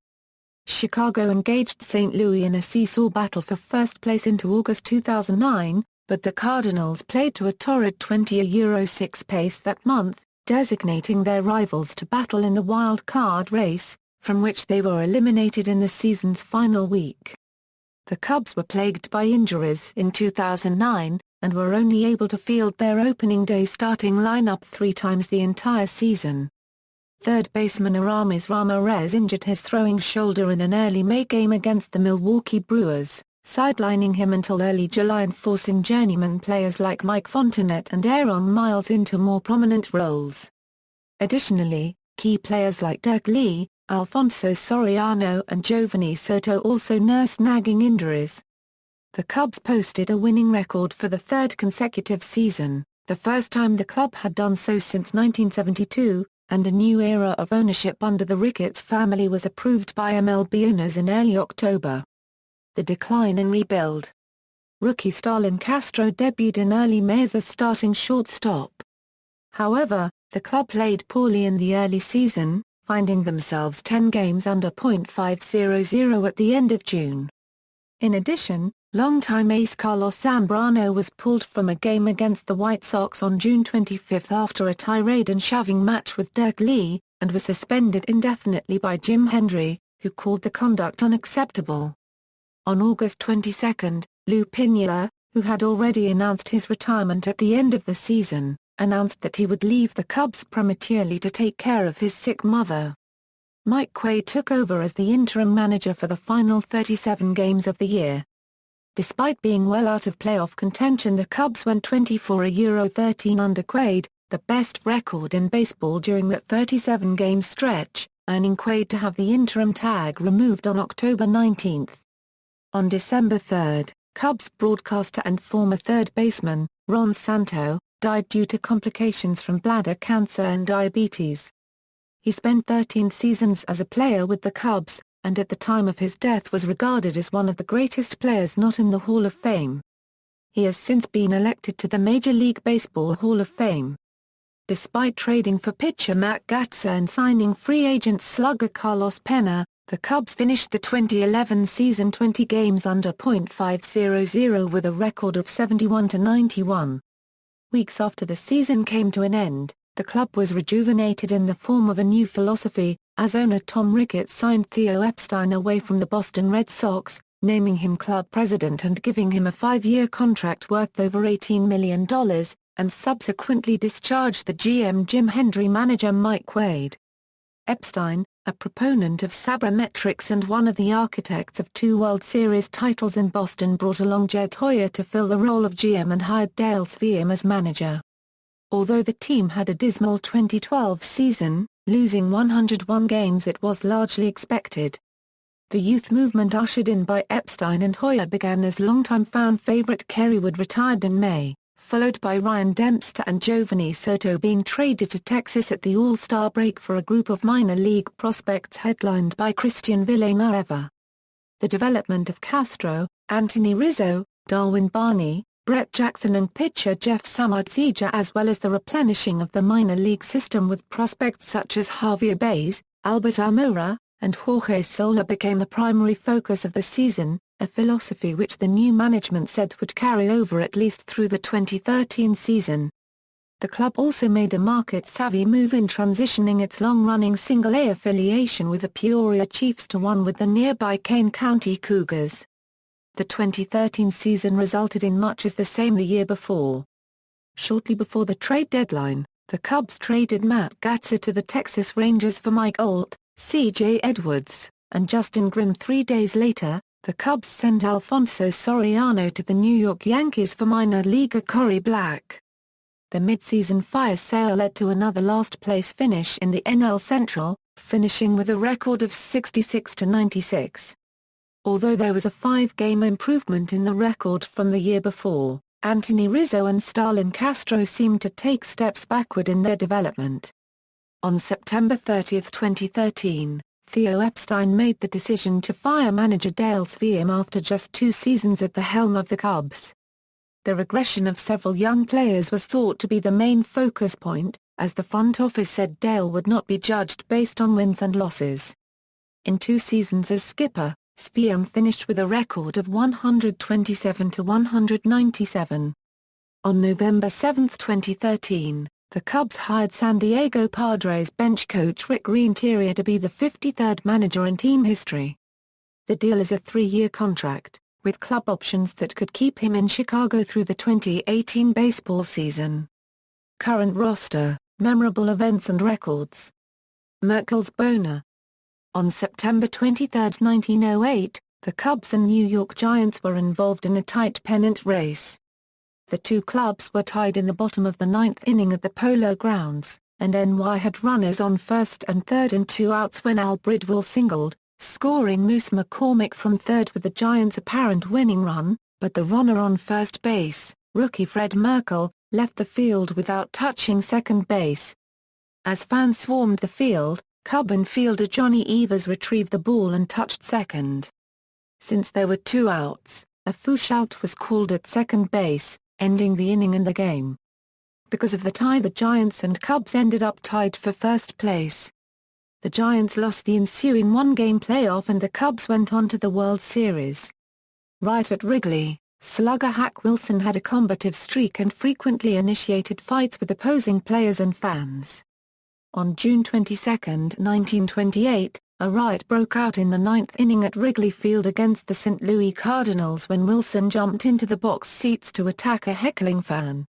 Chicago engaged St. Louis in a seesaw battle for first place into August 2009, but the Cardinals played to a torrid 20-6 pace that month, designating their rivals to battle in the wild card race, from which they were eliminated in the season's final week. The Cubs were plagued by injuries in 2009, and were only able to field their opening day starting lineup 3 times the entire season. Third baseman Aramis Ramirez injured his throwing shoulder in an early May game against the Milwaukee Brewers, sidelining him until early July and forcing journeyman players like Mike Fontenot and Aaron Miles into more prominent roles. Additionally, key players like Dirk Lee, Alfonso Soriano and Giovanni Soto also nursed nagging injuries. The Cubs posted a winning record for the third consecutive season, the first time the club had done so since 1972, and a new era of ownership under the Ricketts family was approved by MLB owners in early October. The decline and rebuild. Rookie Starlin Castro debuted in early May as the starting shortstop. However, the club played poorly in the early season, finding themselves 10 games under .500 at the end of June. In addition, longtime ace Carlos Zambrano was pulled from a game against the White Sox on June 25 after a tirade and shoving match with Dirk Lee, and was suspended indefinitely by Jim Hendry, who called the conduct unacceptable. On August 22, Lou Piniella, who had already announced his retirement at the end of the season, announced that he would leave the Cubs prematurely to take care of his sick mother. Mike Quaid took over as the interim manager for the final 37 games of the year. Despite being well out of playoff contention, the Cubs went 24-13 under Quaid, the best record in baseball during that 37-game stretch, earning Quaid to have the interim tag removed on October 19. On December 3, Cubs broadcaster and former third baseman, Ron Santo, died due to complications from bladder cancer and diabetes. He spent 13 seasons as a player with the Cubs, and at the time of his death was regarded as one of the greatest players not in the Hall of Fame. He has since been elected to the Major League Baseball Hall of Fame. Despite trading for pitcher Matt Gatsa and signing free agent slugger Carlos Pena, the Cubs finished the 2011 season 20 games under .500 with a record of 71-91. Weeks after the season came to an end, the club was rejuvenated in the form of a new philosophy, as owner Tom Ricketts signed Theo Epstein away from the Boston Red Sox, naming him club president and giving him a 5-year contract worth over $18 million, and subsequently discharged the GM Jim Hendry manager Mike Quaid. Epstein, a proponent of sabermetrics and one of the architects of 2 World Series titles in Boston, brought along Jed Hoyer to fill the role of GM and hired Dale Sveum as manager. Although the team had a dismal 2012 season, losing 101 games, it was largely expected. The youth movement ushered in by Epstein and Hoyer began as longtime fan favorite Kerry Wood retired in May, followed by Ryan Dempster and Giovanni Soto being traded to Texas at the All-Star break for a group of minor league prospects headlined by Christian Villanueva. The development of Castro, Anthony Rizzo, Darwin Barney, Brett Jackson and pitcher Jeff Samardzija, as well as the replenishing of the minor league system with prospects such as Javier Baez, Albert Almora, and Jorge Soler, became the primary focus of the season, a philosophy which the new management said would carry over at least through the 2013 season. The club also made a market-savvy move in transitioning its long-running Single-A affiliation with the Peoria Chiefs to one with the nearby Kane County Cougars. The 2013 season resulted in much as the same the year before. Shortly before the trade deadline, the Cubs traded Matt Gatsa to the Texas Rangers for Mike Alt, C.J. Edwards, and Justin Grimm. 3 days later, the Cubs sent Alfonso Soriano to the New York Yankees for minor leaguer Corey Black. The midseason fire sale led to another last-place finish in the NL Central, finishing with a record of 66-96. Although there was a 5-game improvement in the record from the year before, Anthony Rizzo and Starlin Castro seemed to take steps backward in their development. On September 30, 2013, Theo Epstein made the decision to fire manager Dale Sveum after just 2 seasons at the helm of the Cubs. The regression of several young players was thought to be the main focus point, as the front office said Dale would not be judged based on wins and losses. In 2 seasons as skipper, Sveum finished with a record of 127-197. On November 7, 2013, the Cubs hired San Diego Padres bench coach Rick Renteria to be the 53rd manager in team history. The deal is a 3-year contract, with club options that could keep him in Chicago through the 2018 baseball season. Current roster, memorable events and records. Merkel's boner. On September 23, 1908, the Cubs and New York Giants were involved in a tight pennant race. The two clubs were tied in the bottom of the 9th inning at the Polo Grounds, and NY had runners on first and third and 2 outs when Al Bridwell singled, scoring Moose McCormick from third with the Giants' apparent winning run, but the runner on first base, rookie Fred Merkel, left the field without touching second base. As fans swarmed the field, Cub infielder Johnny Evers retrieved the ball and touched second. Since there were 2 outs, a foush out was called at second base, ending the inning and the game. Because of the tie, the Giants and Cubs ended up tied for first place. The Giants lost the ensuing 1-game playoff and the Cubs went on to the World Series. Right at Wrigley, slugger Hack Wilson had a combative streak and frequently initiated fights with opposing players and fans. On June 22, 1928, a riot broke out in the 9th inning at Wrigley Field against the St. Louis Cardinals when Wilson jumped into the box seats to attack a heckling fan.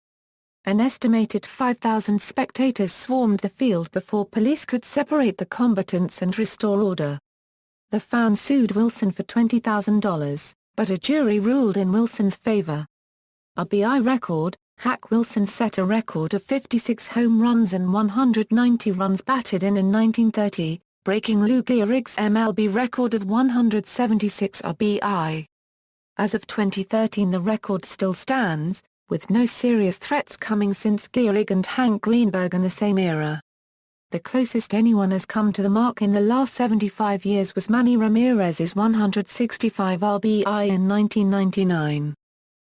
An estimated 5,000 spectators swarmed the field before police could separate the combatants and restore order. The fans sued Wilson for $20,000, but a jury ruled in Wilson's favor. RBI record: Hack Wilson set a record of 56 home runs and 190 runs batted in 1930, breaking Lou Gehrig's MLB record of 176 RBI. As of 2013, the record still stands, with no serious threats coming since Gehrig and Hank Greenberg in the same era. The closest anyone has come to the mark in the last 75 years was Manny Ramirez's 165 RBI in 1999.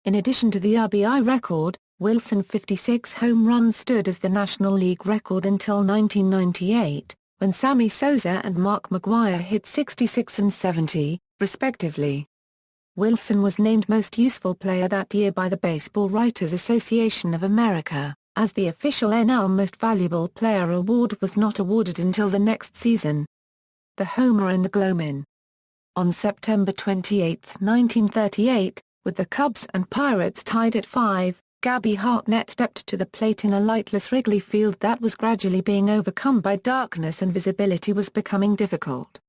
In addition to the RBI record, Wilson's 56 home runs stood as the National League record until 1998, when Sammy Sosa and Mark McGwire hit 66 and 70, respectively. Wilson was named Most Useful Player that year by the Baseball Writers Association of America, as the official NL Most Valuable Player award was not awarded until the next season. The Homer and the Glowman. On September 28, 1938, with the Cubs and Pirates tied at 5, Gabby Hartnett stepped to the plate in a lightless Wrigley Field that was gradually being overcome by darkness and visibility was becoming difficult.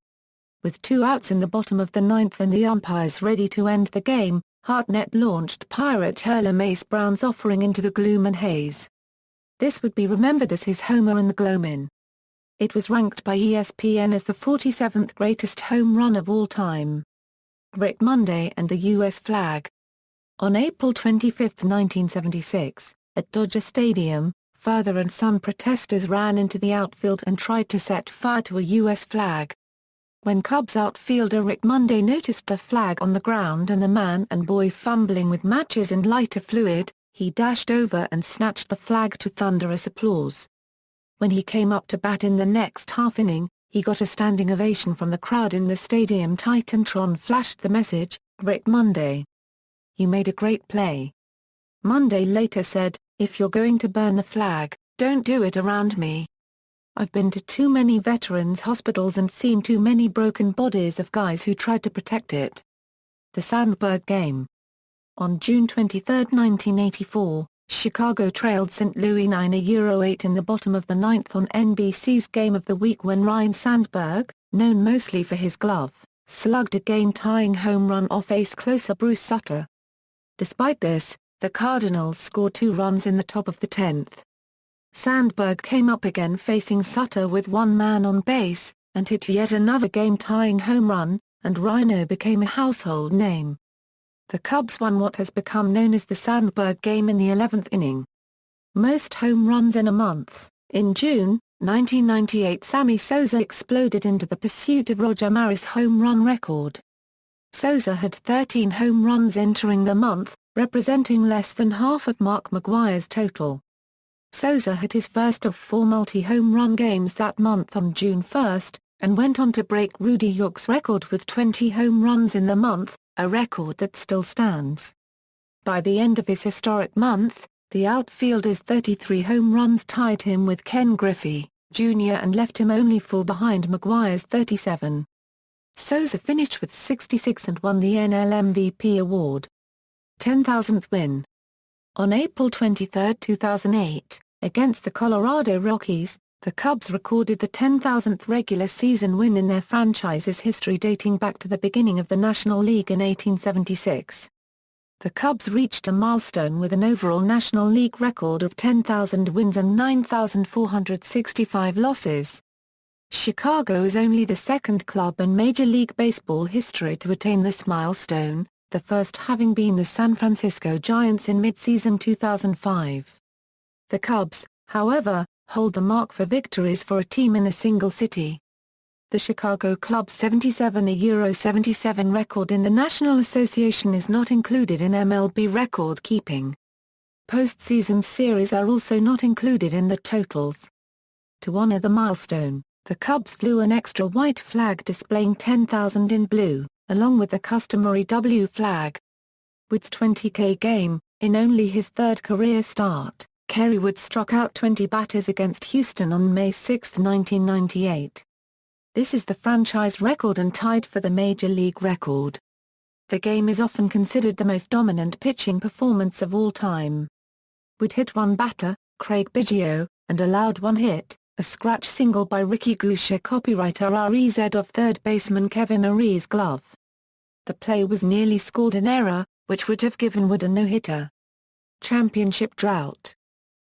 With 2 outs in the bottom of the 9th and the umpires ready to end the game, Hartnett launched Pirate hurler Mace Brown's offering into the gloom and haze. This would be remembered as his Homer and the Glowman. It was ranked by ESPN as the 47th greatest home run of all time. Rick Monday and the U.S. flag. On April 25, 1976, at Dodger Stadium, father and son protesters ran into the outfield and tried to set fire to a U.S. flag. When Cubs outfielder Rick Monday noticed the flag on the ground and the man and boy fumbling with matches and lighter fluid, he dashed over and snatched the flag to thunderous applause. When he came up to bat in the next half inning, he got a standing ovation from the crowd in the stadium. Titantron flashed the message, "Rick Monday. You made a great play." Monday later said, "If you're going to burn the flag, don't do it around me. I've been to too many veterans' hospitals and seen too many broken bodies of guys who tried to protect it." The Sandberg Game. On June 23, 1984, Chicago trailed St. Louis 9-8 in the bottom of the 9th on NBC's Game of the Week when Ryne Sandberg, known mostly for his glove, slugged a game-tying home run off ace closer Bruce Sutter. Despite this, the Cardinals scored 2 runs in the top of the 10th. Sandberg came up again facing Sutter with 1 man on base, and hit yet another game-tying home run, and Rhino became a household name. The Cubs won what has become known as the Sandberg Game in the 11th inning. Most home runs in a month. In June 1998, Sammy Sosa exploded into the pursuit of Roger Maris' home run record. Sosa had 13 home runs entering the month, representing less than half of Mark McGwire's total. Souza hit his first of 4 multi-home run games that month on June 1, and went on to break Rudy York's record with 20 home runs in the month, a record that still stands. By the end of his historic month, the outfielder's 33 home runs tied him with Ken Griffey, Jr. and left him only 4 behind McGwire's 37. Souza finished with 66 and won the NL MVP award. 10,000th win. On April 23, 2008, against the Colorado Rockies, the Cubs recorded the 10,000th regular season win in their franchise's history dating back to the beginning of the National League in 1876. The Cubs reached a milestone with an overall National League record of 10,000 wins and 9,465 losses. Chicago is only the second club in Major League Baseball history to attain this milestone, the first having been the San Francisco Giants in mid-season 2005. The Cubs, however, hold the mark for victories for a team in a single city. The Chicago Club's 77 record in the National Association is not included in MLB record keeping. Postseason series are also not included in the totals. To honor the milestone, the Cubs flew an extra white flag displaying 10,000 in blue, along with the customary W flag. Wood's 20K game, in only his third career start, Kerry Wood struck out 20 batters against Houston on May 6, 1998. This is the franchise record and tied for the Major League record. The game is often considered the most dominant pitching performance of all time. Wood hit one batter, Craig Biggio, and allowed one hit, a scratch single by Ricky Gusher, copyright REZ of third baseman Kevin Aree's glove. The play was nearly scored an error, which would have given Wood a no-hitter. Championship drought.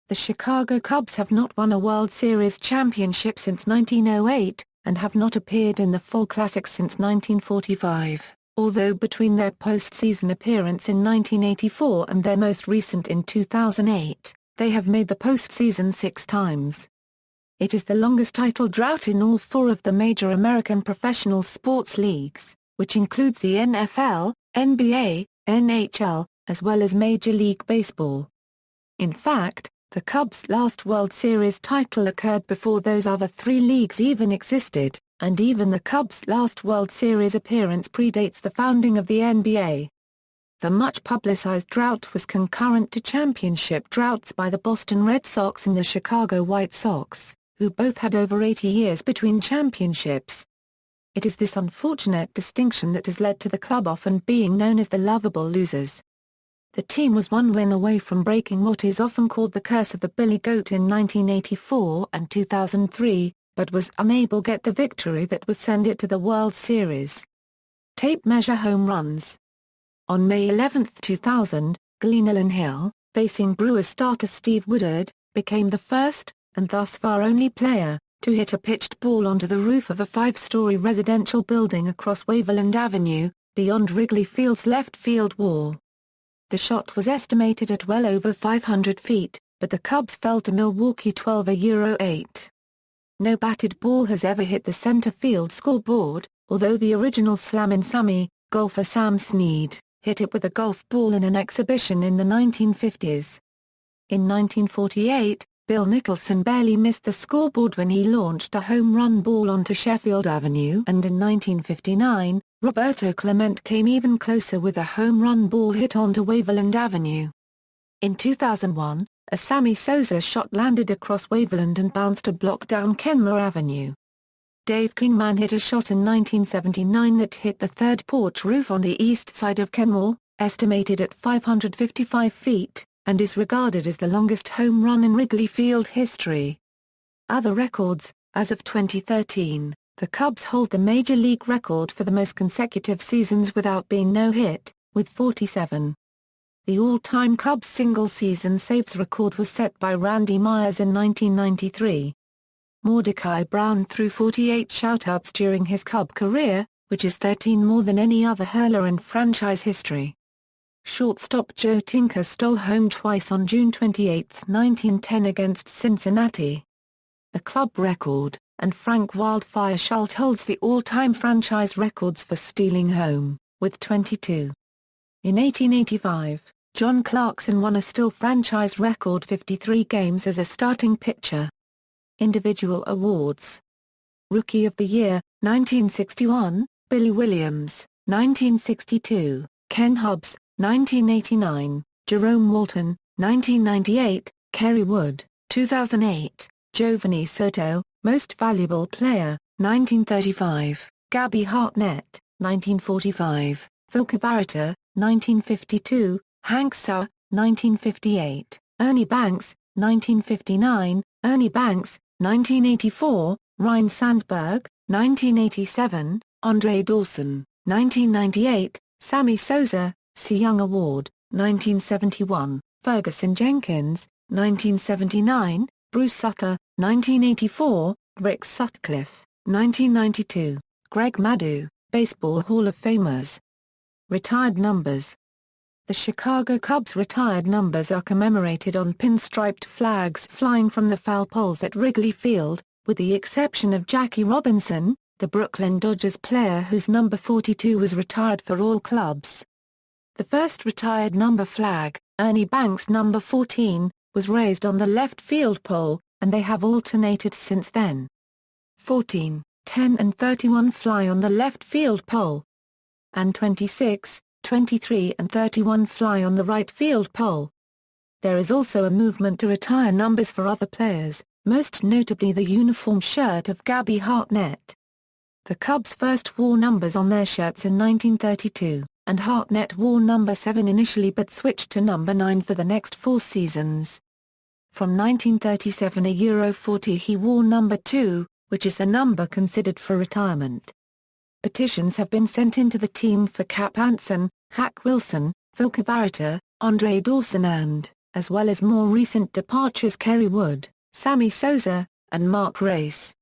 The Chicago Cubs have not won a World Series championship since 1908, and have not appeared in the Fall Classic since 1945, although between their postseason appearance in 1984 and their most recent in 2008, they have made the postseason 6 times. It is the longest title drought in all 4 of the major American professional sports leagues, which includes the NFL, NBA, NHL, as well as Major League Baseball. In fact, the Cubs' last World Series title occurred before those other 3 leagues even existed, and even the Cubs' last World Series appearance predates the founding of the NBA. The much-publicized drought was concurrent to championship droughts by the Boston Red Sox and the Chicago White Sox, who both had over 80 years between championships. It is this unfortunate distinction that has led to the club often being known as the lovable losers. The team was 1 win away from breaking what is often called the curse of the Billy Goat in 1984 and 2003, but was unable to get the victory that would send it to the World Series. Tape measure home runs. On May 11, 2000, Glenallen Hill, facing Brewers starter Steve Woodard, became the first, and thus far only player, to hit a pitched ball onto the roof of a 5-story residential building across Waveland Avenue, beyond Wrigley Field's left field wall. The shot was estimated at well over 500 feet, but the Cubs fell to Milwaukee 12-8. No batted ball has ever hit the center field scoreboard, although the original Slammin' Sammy, golfer Sam Snead, hit it with a golf ball in an exhibition in the 1950s. In 1948, Bill Nicholson barely missed the scoreboard when he launched a home run ball onto Sheffield Avenue, and in 1959, Roberto Clemente came even closer with a home run ball hit onto Waveland Avenue. In 2001, a Sammy Sosa shot landed across Waveland and bounced a block down Kenmore Avenue. Dave Kingman hit a shot in 1979 that hit the third porch roof on the east side of Kenmore, estimated at 555 feet, and is regarded as the longest home run in Wrigley Field history. Other records. As of 2013, the Cubs hold the Major League record for the most consecutive seasons without being no-hit, with 47. The all-time Cubs single-season saves record was set by Randy Myers in 1993. Mordecai Brown threw 48 shutouts during his Cub career, which is 13 more than any other hurler in franchise history. Shortstop Joe Tinker stole home twice on June 28, 1910 against Cincinnati. A club record, and Frank Wildfire Schultz holds the all-time franchise records for stealing home, with 22. In 1885, John Clarkson won a still franchise record 53 games as a starting pitcher. Individual awards. Rookie of the Year, 1961, Billy Williams, 1962, Ken Hubbs, 1989, Jerome Walton, 1998, Kerry Wood, 2008, Giovanni Soto, Most Valuable Player, 1935, Gabby Hartnett, 1945, Phil Cabarretta, 1952, Hank Sauer, 1958, Ernie Banks, 1959, Ernie Banks, 1984, Ryne Sandberg, 1987, Andre Dawson, 1998, Sammy Sosa, Cy Young Award, 1971, Ferguson Jenkins, 1979, Bruce Sutter, 1984, Rick Sutcliffe, 1992, Greg Maddux, Baseball Hall of Famers. Retired numbers. The Chicago Cubs' retired numbers are commemorated on pinstriped flags flying from the foul poles at Wrigley Field, with the exception of Jackie Robinson, the Brooklyn Dodgers player whose number 42 was retired for all clubs. The first retired number flag, Ernie Banks' number 14, was raised on the left field pole, and they have alternated since then. 14, 10 and 31 fly on the left field pole, and 26, 23 and 31 fly on the right field pole. There is also a movement to retire numbers for other players, most notably the uniform shirt of Gabby Hartnett. The Cubs first wore numbers on their shirts in 1932, and Hartnett wore number 7 initially but switched to number 9 for the next 4 seasons. From 1937 to Euro 40 he wore number 2, which is the number considered for retirement. Petitions have been sent in to the team for Cap Anson, Hack Wilson, Phil Cabarretta, Andre Dawson and, as well as more recent departures Kerry Wood, Sammy Sosa, and Mark Race.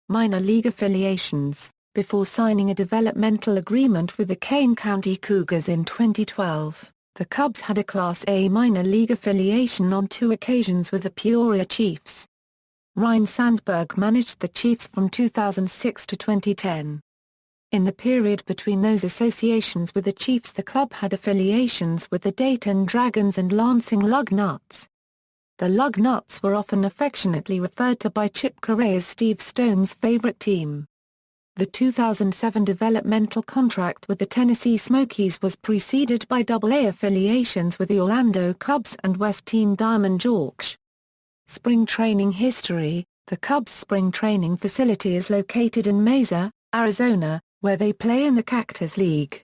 Minor league affiliations. Before signing a developmental agreement with the Kane County Cougars in 2012, the Cubs had a Class A minor league affiliation on 2 occasions with the Peoria Chiefs. Ryne Sandberg managed the Chiefs from 2006 to 2010. In the period between those associations with the Chiefs, the club had affiliations with the Dayton Dragons and Lansing Lugnuts. The Lugnuts were often affectionately referred to by Chip Correa as Steve Stone's favorite team. The 2007 developmental contract with the Tennessee Smokies was preceded by AA affiliations with the Orlando Cubs and West Teen Diamond Hawks. Spring training history. The Cubs' spring training facility is located in Mesa, Arizona, where they play in the Cactus League.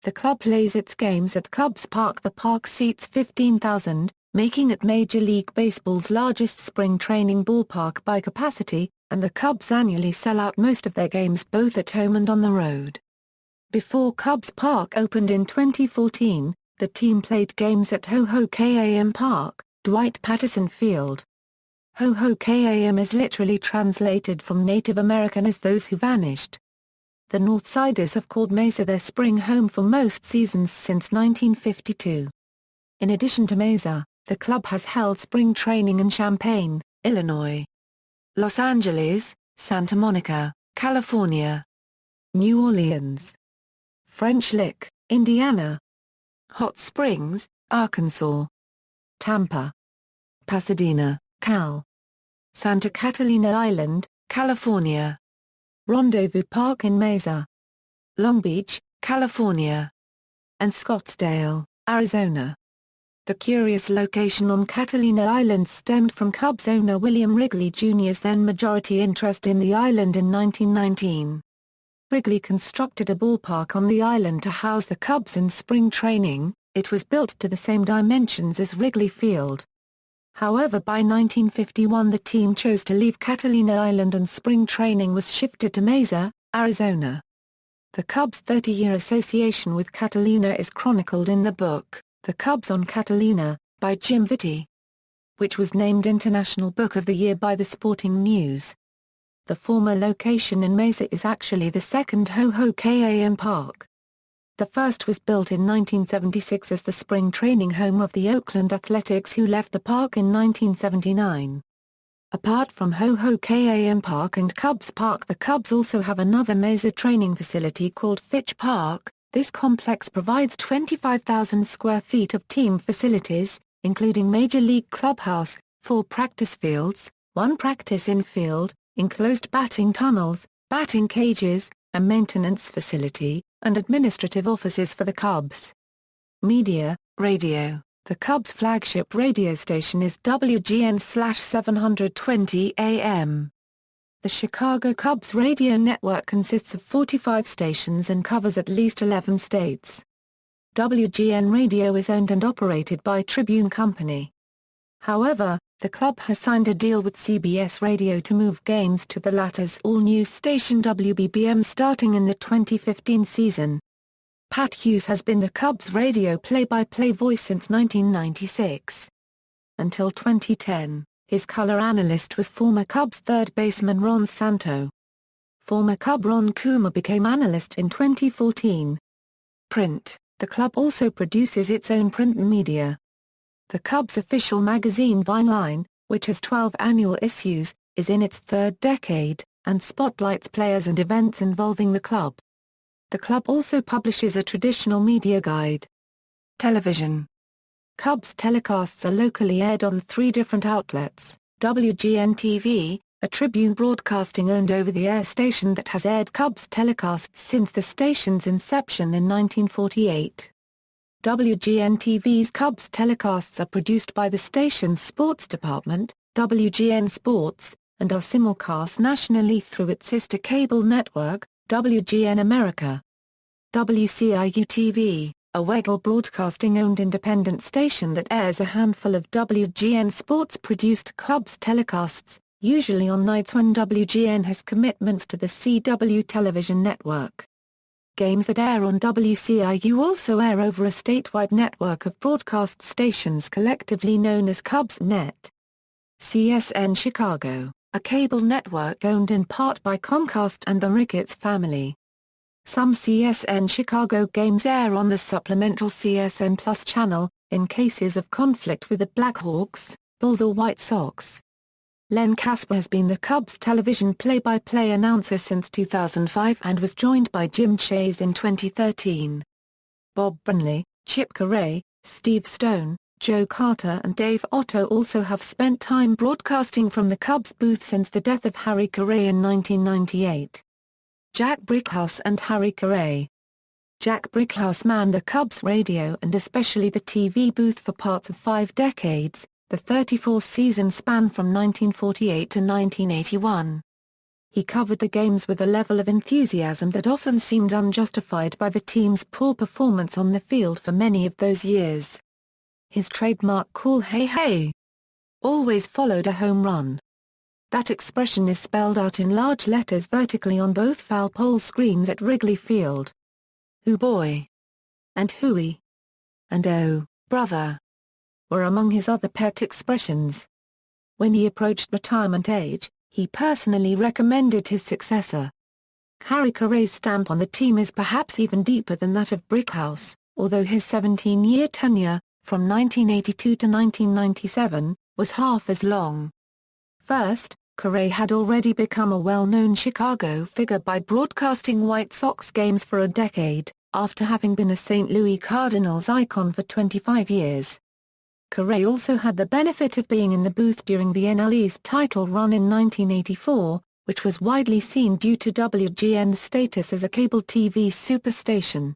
The club plays its games at Cubs Park. The park seats 15,000, making it Major League Baseball's largest spring training ballpark by capacity, and the Cubs annually sell out most of their games both at home and on the road. Before Cubs Park opened in 2014, the team played games at Ho-Ho-Kam Park, Dwight Patterson Field. Ho-Ho-Kam is literally translated from Native American as those who vanished. The Northsiders have called Mesa their spring home for most seasons since 1952. In addition to Mesa, the club has held spring training in Champaign, Illinois, Los Angeles, Santa Monica, California, New Orleans, French Lick, Indiana, Hot Springs, Arkansas, Tampa, Pasadena, Cal, Santa Catalina Island, California, Rendezvous Park in Mesa, Long Beach, California, and Scottsdale, Arizona. The curious location on Catalina Island stemmed from Cubs owner William Wrigley Jr.'s then majority interest in the island in 1919. Wrigley constructed a ballpark on the island to house the Cubs in spring training. It was built to the same dimensions as Wrigley Field. However, by 1951 the team chose to leave Catalina Island and spring training was shifted to Mesa, Arizona. The Cubs' 30-year association with Catalina is chronicled in the book, The Cubs on Catalina, by Jim Vitti, which was named International Book of the Year by the Sporting News. The former location in Mesa is actually the second Ho-Ho-Kam Park. The first was built in 1976 as the spring training home of the Oakland Athletics, who left the park in 1979. Apart from Ho-Ho-Kam Park and Cubs Park, the Cubs also have another Mesa training facility called Fitch Park, This complex provides 25,000 square feet of team facilities, including Major League Clubhouse, 4 practice fields, 1 practice infield, enclosed batting tunnels, batting cages, a maintenance facility, and administrative offices for the Cubs. Media, radio. The Cubs' flagship radio station is WGN/720 AM. The Chicago Cubs radio network consists of 45 stations and covers at least 11 states. WGN Radio is owned and operated by Tribune Company. However, the club has signed a deal with CBS Radio to move games to the latter's all-news station WBBM starting in the 2015 season. Pat Hughes has been the Cubs' radio play-by-play voice since 1996. Until 2010, his color analyst was former Cubs third baseman Ron Santo. Former Cub Ron Coomer became analyst in 2014. Print. The club also produces its own print media. The Cubs' official magazine Vineline, which has 12 annual issues, is in its 3rd decade, and spotlights players and events involving the club. The club also publishes a traditional media guide. Television. Cubs telecasts are locally aired on 3 different outlets: WGN-TV, a Tribune Broadcasting-owned over-the-air station that has aired Cubs telecasts since the station's inception in 1948. WGN-TV's Cubs telecasts are produced by the station's sports department, WGN Sports, and are simulcast nationally through its sister cable network, WGN America. WCIU-TV, a Wegal Broadcasting-owned independent station that airs a handful of WGN Sports-produced Cubs telecasts, usually on nights when WGN has commitments to the CW television network. Games that air on WCIU also air over a statewide network of broadcast stations collectively known as CubsNet. CSN Chicago, a cable network owned in part by Comcast and the Ricketts family. Some CSN Chicago games air on the supplemental CSN Plus channel, in cases of conflict with the Blackhawks, Bulls or White Sox. Len Kasper has been the Cubs television play-by-play announcer since 2005 and was joined by Jim Chase in 2013. Bob Brenly, Chip Correa, Steve Stone, Joe Carter and Dave Otto also have spent time broadcasting from the Cubs booth since the death of Harry Correa in 1998. Jack Brickhouse and Harry Correa. Jack Brickhouse manned the Cubs radio and especially the TV booth for parts of 5 decades, the 34-season span from 1948 to 1981. He covered the games with a level of enthusiasm that often seemed unjustified by the team's poor performance on the field for many of those years. His trademark call "Hey Hey" always followed a home run. That expression is spelled out in large letters vertically on both foul pole screens at Wrigley Field. "Hoo boy" and "Hooey" and "Oh, brother" were among his other pet expressions. When he approached retirement age, he personally recommended his successor. Harry Correa's stamp on the team is perhaps even deeper than that of Brickhouse, although his 17-year tenure, from 1982 to 1997, was half as long. First, Correa had already become a well-known Chicago figure by broadcasting White Sox games for a decade, after having been a St. Louis Cardinals icon for 25 years. Correa also had the benefit of being in the booth during the NL East title run in 1984, which was widely seen due to WGN's status as a cable TV superstation.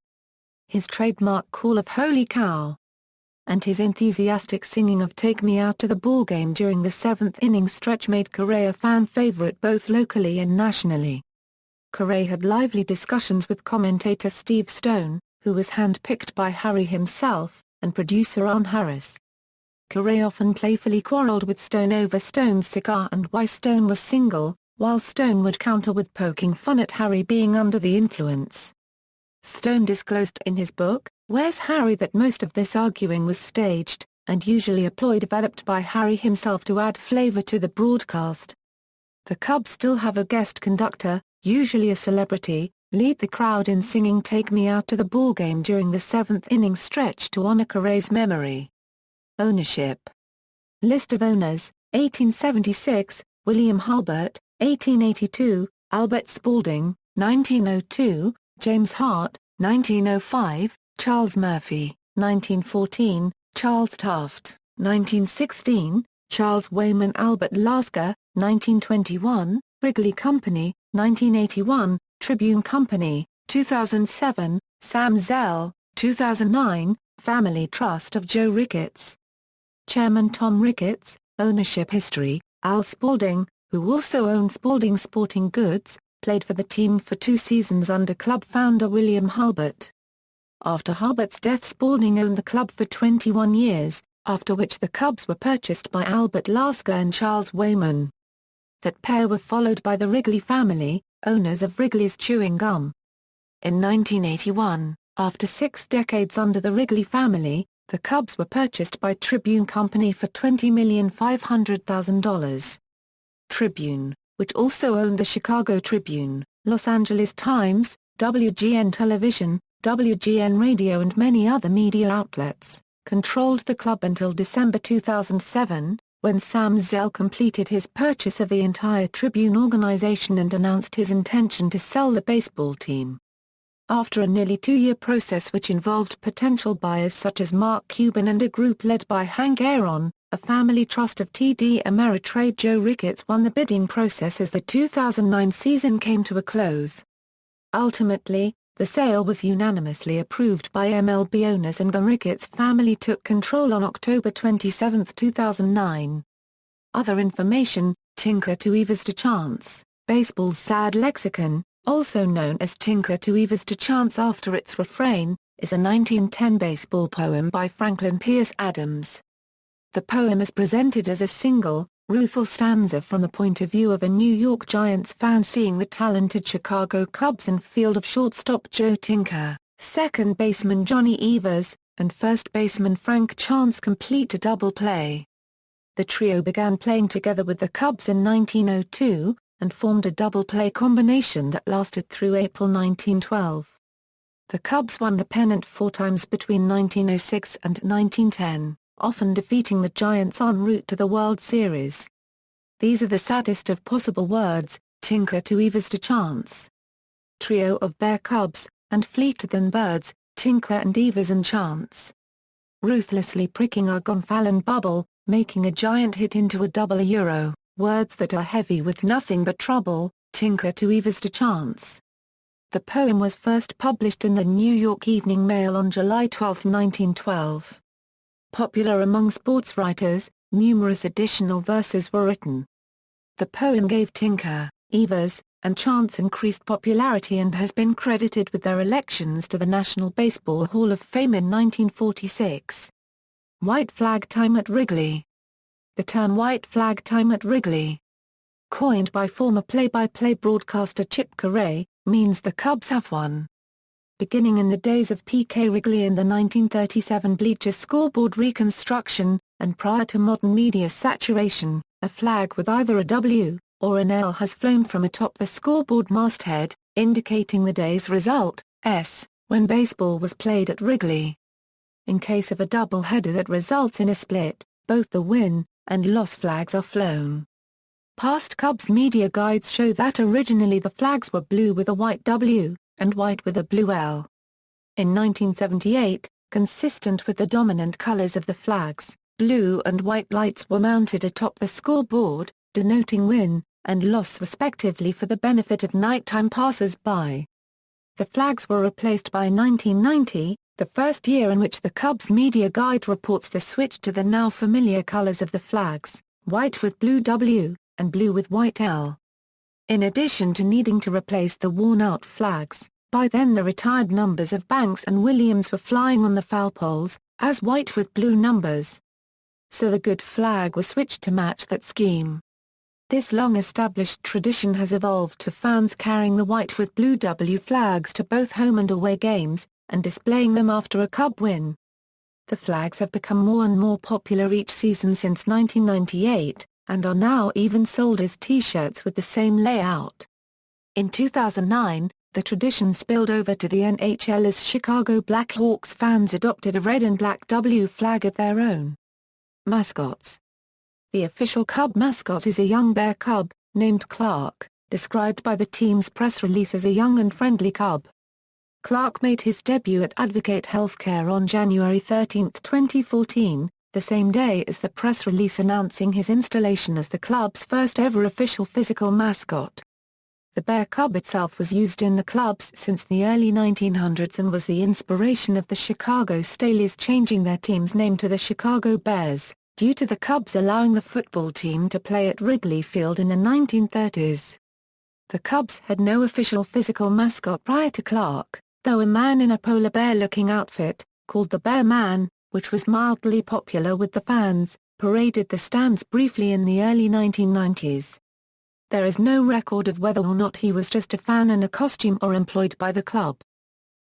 His trademark call of "Holy Cow" and his enthusiastic singing of "Take Me Out to the Ballgame" during the 7th-inning stretch made Correa a fan favorite both locally and nationally. Correa had lively discussions with commentator Steve Stone, who was hand-picked by Harry himself, and producer Ron Harris. Correa often playfully quarreled with Stone over Stone's cigar and why Stone was single, while Stone would counter with poking fun at Harry being under the influence. Stone disclosed in his book, Where's Harry, that most of this arguing was staged, and usually a ploy developed by Harry himself to add flavor to the broadcast. The Cubs still have a guest conductor, usually a celebrity, lead the crowd in singing "Take Me Out to the Ballgame" during the 7th-inning stretch to honor Correa's memory. Ownership. List of owners: 1876, William Hulbert; 1882, Albert Spaulding; 1902, James Hart; 1905, Charles Murphy, 1914, Charles Taft, 1916, Charles Wayman Albert Lasker, 1921, Wrigley Company, 1981, Tribune Company, 2007, Sam Zell, 2009, Family Trust of Joe Ricketts. Chairman Tom Ricketts. Ownership history: Al Spalding, who also owned Spalding Sporting Goods, played for the team for 2 seasons under club founder William Hulbert. After Hulbert's death, Spalding owned the club for 21 years, after which the Cubs were purchased by Albert Lasker and Charles Wayman. That pair were followed by the Wrigley family, owners of Wrigley's Chewing Gum. In 1981, after 6 decades under the Wrigley family, the Cubs were purchased by Tribune Company for $20,500,000. Tribune, which also owned the Chicago Tribune, Los Angeles Times, WGN Television, WGN Radio and many other media outlets, controlled the club until December 2007, when Sam Zell completed his purchase of the entire Tribune organization and announced his intention to sell the baseball team. After a nearly 2-year process which involved potential buyers such as Mark Cuban and a group led by Hank Aaron, a family trust of TD Ameritrade, Joe Ricketts won the bidding process as the 2009 season came to a close. Ultimately, the sale was unanimously approved by MLB owners and the Ricketts family took control on October 27, 2009. Other information: Tinker to Evers to Chance, Baseball's Sad Lexicon, also known as Tinker to Evers to Chance after its refrain, is a 1910 baseball poem by Franklin Pierce Adams. The poem is presented as a single, rueful stanza from the point of view of a New York Giants fan seeing the talented Chicago Cubs infield of shortstop Joe Tinker, second baseman Johnny Evers, and first baseman Frank Chance complete a double play. The trio began playing together with the Cubs in 1902, and formed a double-play combination that lasted through April 1912. The Cubs won the pennant 4 times between 1906 and 1910, often defeating the Giants en route to the World Series. These are the saddest of possible words: Tinker to Evers to Chance. Trio of Bear Cubs, and fleeter than birds, Tinker and Evers and Chance. Ruthlessly pricking our Gonfalon bubble, making a giant hit into a double euro. Words that are heavy with nothing but trouble, Tinker to Evers to Chance. The poem was first published in the New York Evening Mail on July 12, 1912. Popular among sports writers, numerous additional verses were written. The poem gave Tinker, Evers, and Chance increased popularity and has been credited with their elections to the National Baseball Hall of Fame in 1946. White Flag Time at Wrigley. The term "white flag time at Wrigley," coined by former play-by-play broadcaster Chip Caray, means the Cubs have won. Beginning in the days of P.K. Wrigley and the 1937 bleacher scoreboard reconstruction, and prior to modern media saturation, a flag with either a W or an L has flown from atop the scoreboard masthead, indicating the day's result, S, when baseball was played at Wrigley. In case of a doubleheader that results in a split, both the win and loss flags are flown. Past Cubs media guides show that originally the flags were blue with a white W, and white with a blue L. In 1978, consistent with the dominant colors of the flags, blue and white lights were mounted atop the scoreboard, denoting win and loss respectively for the benefit of nighttime passers-by. The flags were replaced by 1990, the first year in which the Cubs media guide reports the switch to the now familiar colors of the flags, white with blue W, and blue with white L. In addition to needing to replace the worn-out flags, by then the retired numbers of Banks and Williams were flying on the foul poles, as white with blue numbers. So the good flag was switched to match that scheme. This long-established tradition has evolved to fans carrying the white with blue W flags to both home and away games, and displaying them after a Cub win. The flags have become more and more popular each season since 1998, and are now even sold as T-shirts with the same layout. In 2009, the tradition spilled over to the NHL as Chicago Blackhawks fans adopted a red and black W flag of their own. Mascots. The official Cub mascot is a young bear cub, named Clark, described by the team's press release as a young and friendly cub. Clark made his debut at Advocate Healthcare on January 13, 2014, the same day as the press release announcing his installation as the club's first ever official physical mascot. The Bear Cub itself was used in the clubs since the early 1900s and was the inspiration of the Chicago Staleys changing their team's name to the Chicago Bears, due to the Cubs allowing the football team to play at Wrigley Field in the 1930s. The Cubs had no official physical mascot prior to Clark, though a man in a polar bear-looking outfit, called the Bear Man, which was mildly popular with the fans, paraded the stands briefly in the early 1990s. There is no record of whether or not he was just a fan in a costume or employed by the club.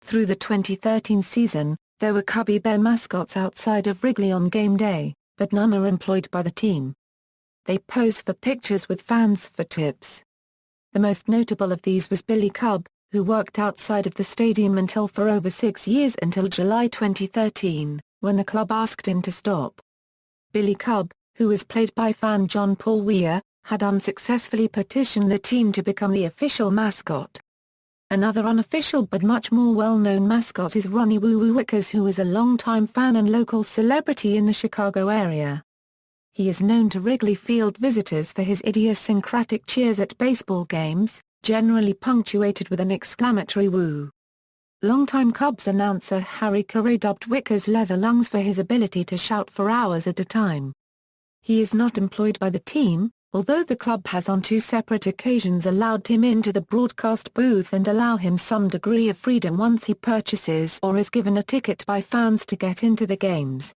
Through the 2013 season, there were Cubby Bear mascots outside of Wrigley on game day, but none are employed by the team. They pose for pictures with fans for tips. The most notable of these was Billy Cub, who worked outside of the stadium until for over 6 years until July 2013, when the club asked him to stop. Billy Cub, who was played by fan John Paul Weir, had unsuccessfully petitioned the team to become the official mascot. Another unofficial but much more well-known mascot is Ronnie Woo Woo Wickers, who is a longtime fan and local celebrity in the Chicago area. He is known to Wrigley Field visitors for his idiosyncratic cheers at baseball games, generally punctuated with an exclamatory woo. Longtime Cubs announcer Harry Caray dubbed Wickers Leather Lungs for his ability to shout for hours at a time. He is not employed by the team, although the club has on 2 separate occasions allowed him into the broadcast booth and allow him some degree of freedom once he purchases or is given a ticket by fans to get into the games.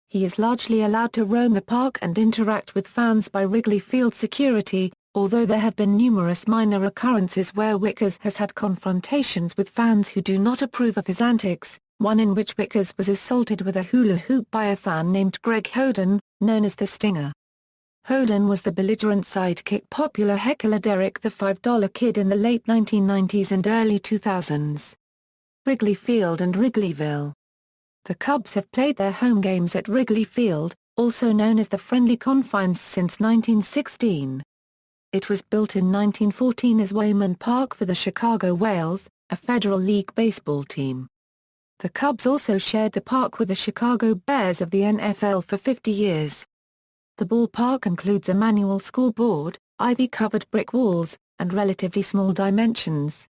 He is largely allowed to roam the park and interact with fans by Wrigley Field security, although there have been numerous minor occurrences where Wickers has had confrontations with fans who do not approve of his antics, one in which Wickers was assaulted with a hula hoop by a fan named Greg Hoden, known as the Stinger. Hoden was the belligerent sidekick popular heckler Derek the $5 Kid in the late 1990s and early 2000s. Wrigley Field and Wrigleyville. The Cubs have played their home games at Wrigley Field, also known as the Friendly Confines, since 1916. It was built in 1914 as Wayman Park for the Chicago Whales, a Federal League baseball team. The Cubs also shared the park with the Chicago Bears of the NFL for 50 years. The ballpark includes a manual scoreboard, ivy-covered brick walls, and relatively small dimensions.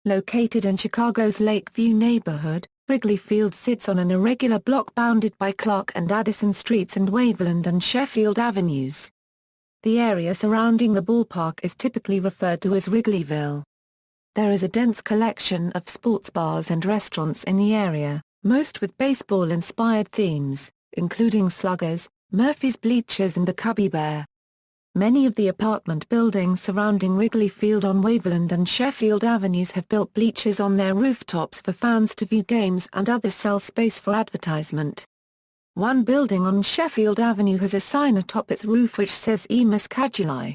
Located in Chicago's Lakeview neighborhood, Wrigley Field sits on an irregular block bounded by Clark and Addison Streets and Waveland and Sheffield Avenues. The area surrounding the ballpark is typically referred to as Wrigleyville. There is a dense collection of sports bars and restaurants in the area, most with baseball-inspired themes, including Sluggers, Murphy's Bleachers and the Cubby Bear. Many of the apartment buildings surrounding Wrigley Field on Waveland and Sheffield Avenues have built bleachers on their rooftops for fans to view games and others sell space for advertisement. One building on Sheffield Avenue has a sign atop its roof which says Emus Caguli,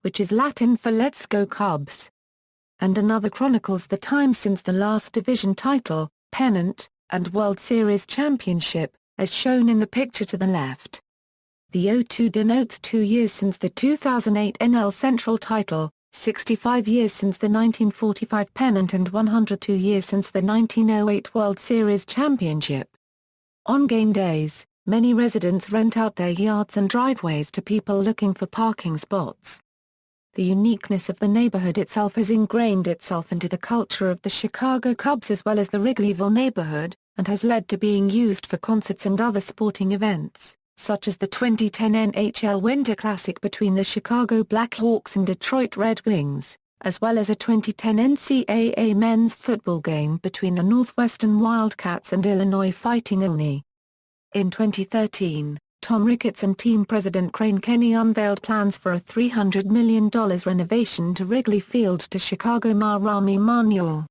which is Latin for Let's Go Cubs. And another chronicles the time since the last division title, pennant, and World Series championship, as shown in the picture to the left. The 02 denotes 2 years since the 2008 NL Central title, 65 years since the 1945 pennant and 102 years since the 1908 World Series championship. On game days, many residents rent out their yards and driveways to people looking for parking spots. The uniqueness of the neighborhood itself has ingrained itself into the culture of the Chicago Cubs as well as the Wrigleyville neighborhood, and has led to being used for concerts and other sporting events, such as the 2010 NHL Winter Classic between the Chicago Blackhawks and Detroit Red Wings, as well as a 2010 NCAA men's football game between the Northwestern Wildcats and Illinois Fighting Illini. In 2013, Tom Ricketts and team president Crane Kenny unveiled plans for a $300 million renovation to Wrigley Field to Chicago Mahrami Manual.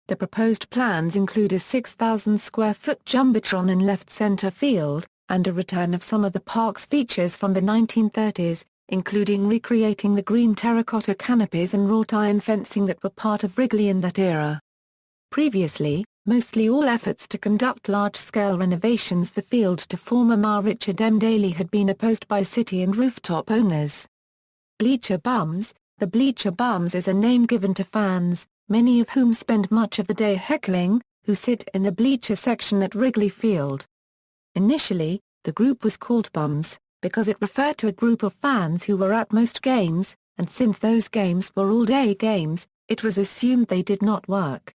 The proposed plans include a 6,000-square-foot jumbotron in left center field, and a return of some of the park's features from the 1930s, including recreating the green terracotta canopies and wrought iron fencing that were part of Wrigley in that era. Previously, mostly all efforts to conduct large-scale renovations the field to former Mayor Richard M. Daley had been opposed by city and rooftop owners. Bleacher Bums. The Bleacher Bums is a name given to fans, many of whom spend much of the day heckling, who sit in the bleacher section at Wrigley Field. Initially, the group was called Bums, because it referred to a group of fans who were at most games, and since those games were all-day games, it was assumed they did not work.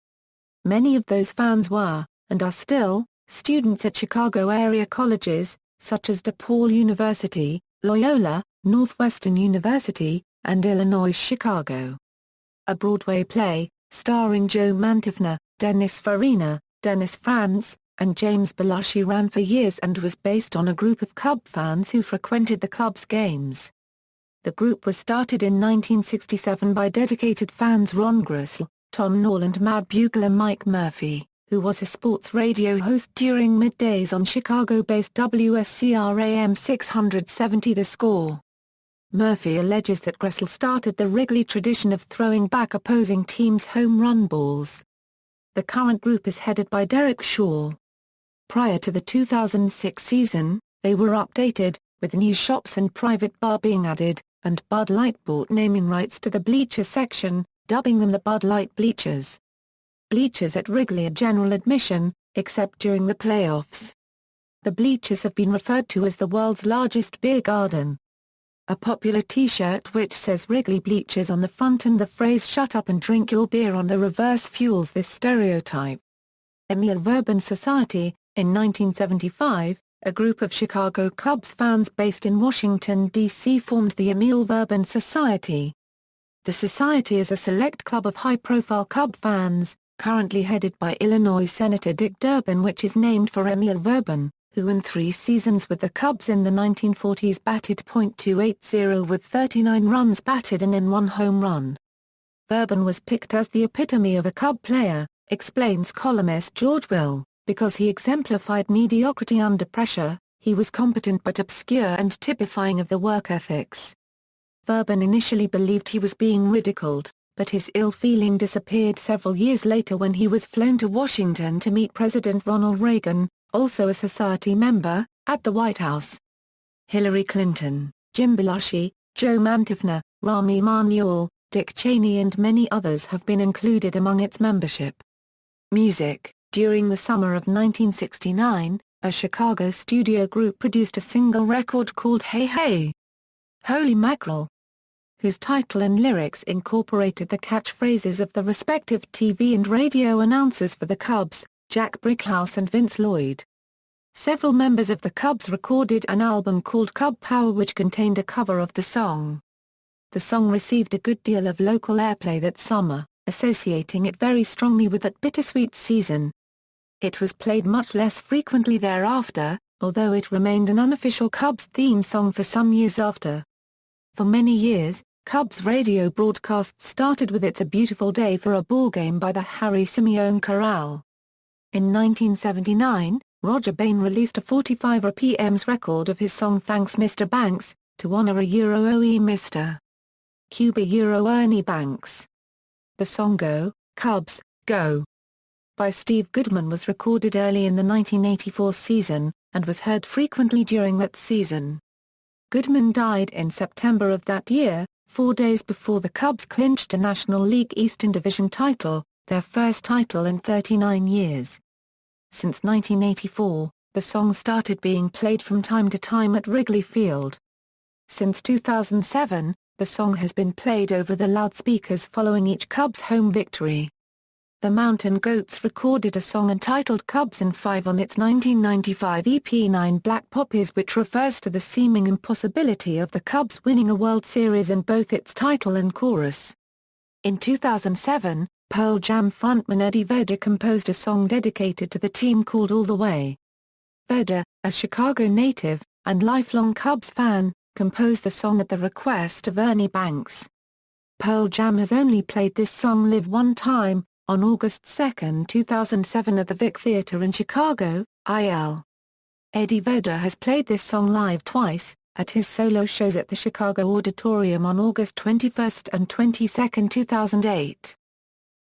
Many of those fans were, and are still, students at Chicago area colleges, such as DePaul University, Loyola, Northwestern University, and Illinois Chicago. A Broadway play, starring Joe Mantovna, Dennis Farina, Dennis Franz, and James Belushi ran for years and was based on a group of Cub fans who frequented the club's games. The group was started in 1967 by dedicated fans Ron Grissel, Tom Nall and Mad Bugler Mike Murphy, who was a sports radio host during middays on Chicago-based WSCR-AM 670 The Score. Murphy alleges that Grissel started the Wrigley tradition of throwing back opposing teams' home run balls. The current group is headed by Derek Shaw. Prior to the 2006 season, they were updated, with new shops and private bar being added, and Bud Light bought naming rights to the bleacher section, dubbing them the Bud Light Bleachers. Bleachers at Wrigley are general admission, except during the playoffs. The bleachers have been referred to as the world's largest beer garden. A popular T-shirt which says Wrigley Bleachers on the front and the phrase "Shut up and drink your beer" on the reverse fuels this stereotype. Emil Verben Society. In 1975, a group of Chicago Cubs fans based in Washington, D.C. formed the Emil Verben Society. The society is a select club of high-profile Cub fans, currently headed by Illinois Senator Dick Durbin, which is named for Emil Verben, who in 3 seasons with the Cubs in the 1940s batted .280 with 39 runs batted and in 1 home run. Verben was picked as the epitome of a Cub player, explains columnist George Will. Because he exemplified mediocrity under pressure, he was competent but obscure and typifying of the work ethics. Verben initially believed he was being ridiculed, but his ill feeling disappeared several years later when he was flown to Washington to meet President Ronald Reagan, also a society member, at the White House. Hillary Clinton, Jim Belushi, Joe Mantovna, Rahm Emanuel, Dick Cheney and many others have been included among its membership. Music. During the summer of 1969, a Chicago studio group produced a single record called Hey Hey! Holy Mackerel! Whose title and lyrics incorporated the catchphrases of the respective TV and radio announcers for the Cubs, Jack Brickhouse and Vince Lloyd. Several members of the Cubs recorded an album called Cub Power which contained a cover of the song. The song received a good deal of local airplay that summer, associating it very strongly with that bittersweet season. It was played much less frequently thereafter, although it remained an unofficial Cubs theme song for some years after. For many years, Cubs radio broadcasts started with It's a Beautiful Day for a Ballgame by the Harry Simeone Chorale. In 1979, Roger Bain released a 45 RPM's record of his song Thanks Mr. Banks, to honor a OE Mr. Cuba Ernie Banks. The song Go, Cubs, Go! By Steve Goodman was recorded early in the 1984 season, and was heard frequently during that season. Goodman died in September of that year, 4 days before the Cubs clinched a National League Eastern Division title, their first title in 39 years. Since 1984, the song started being played from time to time at Wrigley Field. Since 2007, the song has been played over the loudspeakers following each Cubs home victory. The Mountain Goats recorded a song entitled Cubs in 5 on its 1995 EP 9 Black Poppies, which refers to the seeming impossibility of the Cubs winning a World Series in both its title and chorus. In 2007, Pearl Jam frontman Eddie Vedder composed a song dedicated to the team called All the Way. Vedder, a Chicago native, and lifelong Cubs fan, composed the song at the request of Ernie Banks. Pearl Jam has only played this song live one time, on August 2, 2007 at the Vic Theatre in Chicago, IL. Eddie Vedder has played this song live twice, at his solo shows at the Chicago Auditorium on August 21 and 22, 2008.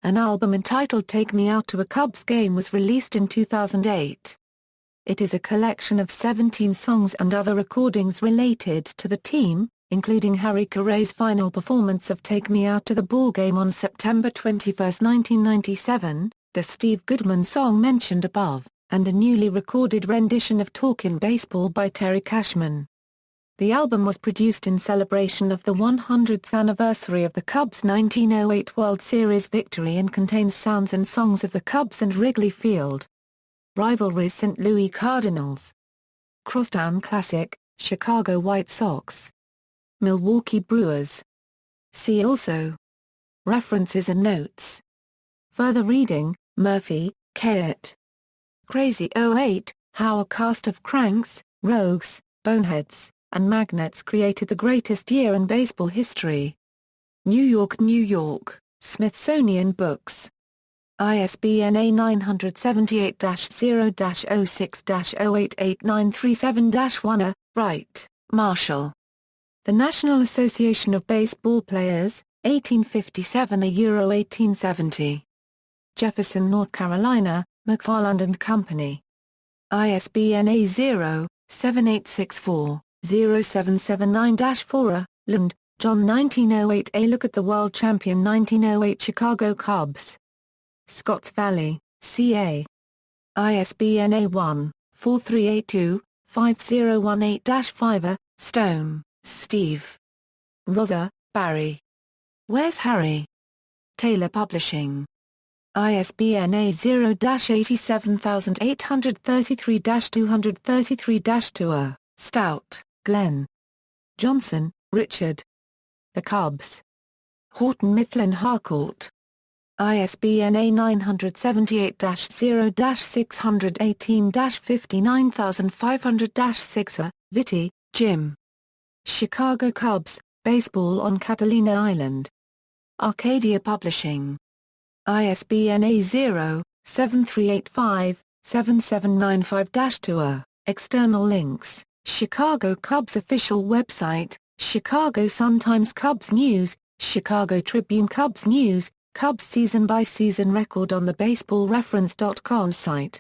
An album entitled Take Me Out to a Cubs Game was released in 2008. It is a collection of 17 songs and other recordings related to the team, including Harry Caray's final performance of Take Me Out to the Ballgame on September 21, 1997, the Steve Goodman song mentioned above, and a newly recorded rendition of Talkin' Baseball by Terry Cashman. The album was produced in celebration of the 100th anniversary of the Cubs' 1908 World Series victory and contains sounds and songs of the Cubs and Wrigley Field. Rivalries: St. Louis Cardinals. Crosstown Classic, Chicago White Sox. Milwaukee Brewers. See also. References and notes. Further reading: Murphy, Kate. Crazy '08, How a Cast of Cranks, Rogues, Boneheads, and Magnets Created the Greatest Year in Baseball History. New York, New York, Smithsonian Books. ISBN A978-0-06-088937-1. Wright, Marshall. The National Association of Baseball Players, 1857 Euro 1870. Jefferson, North Carolina, McFarland and Company. ISBN A0-7864-0779-4. Lund, John. 1908. A Look at the World Champion 1908 Chicago Cubs. Scotts Valley, CA. ISBN A1-4382-5018-5. Stone, Steve. Rosa, Barry. Where's Harry? Taylor Publishing. ISBN A0-87833-233-2. Stout, Glenn. Johnson, Richard. The Cubs. Houghton Mifflin Harcourt. ISBN A978-0-618-59500-6. Vitti, Jim. Chicago Cubs, Baseball on Catalina Island. Arcadia Publishing. ISBN A0-7385-7795-2. External links: Chicago Cubs official website, Chicago Sun-Times Cubs News, Chicago Tribune Cubs News, Cubs season-by-season record on the BaseballReference.com site.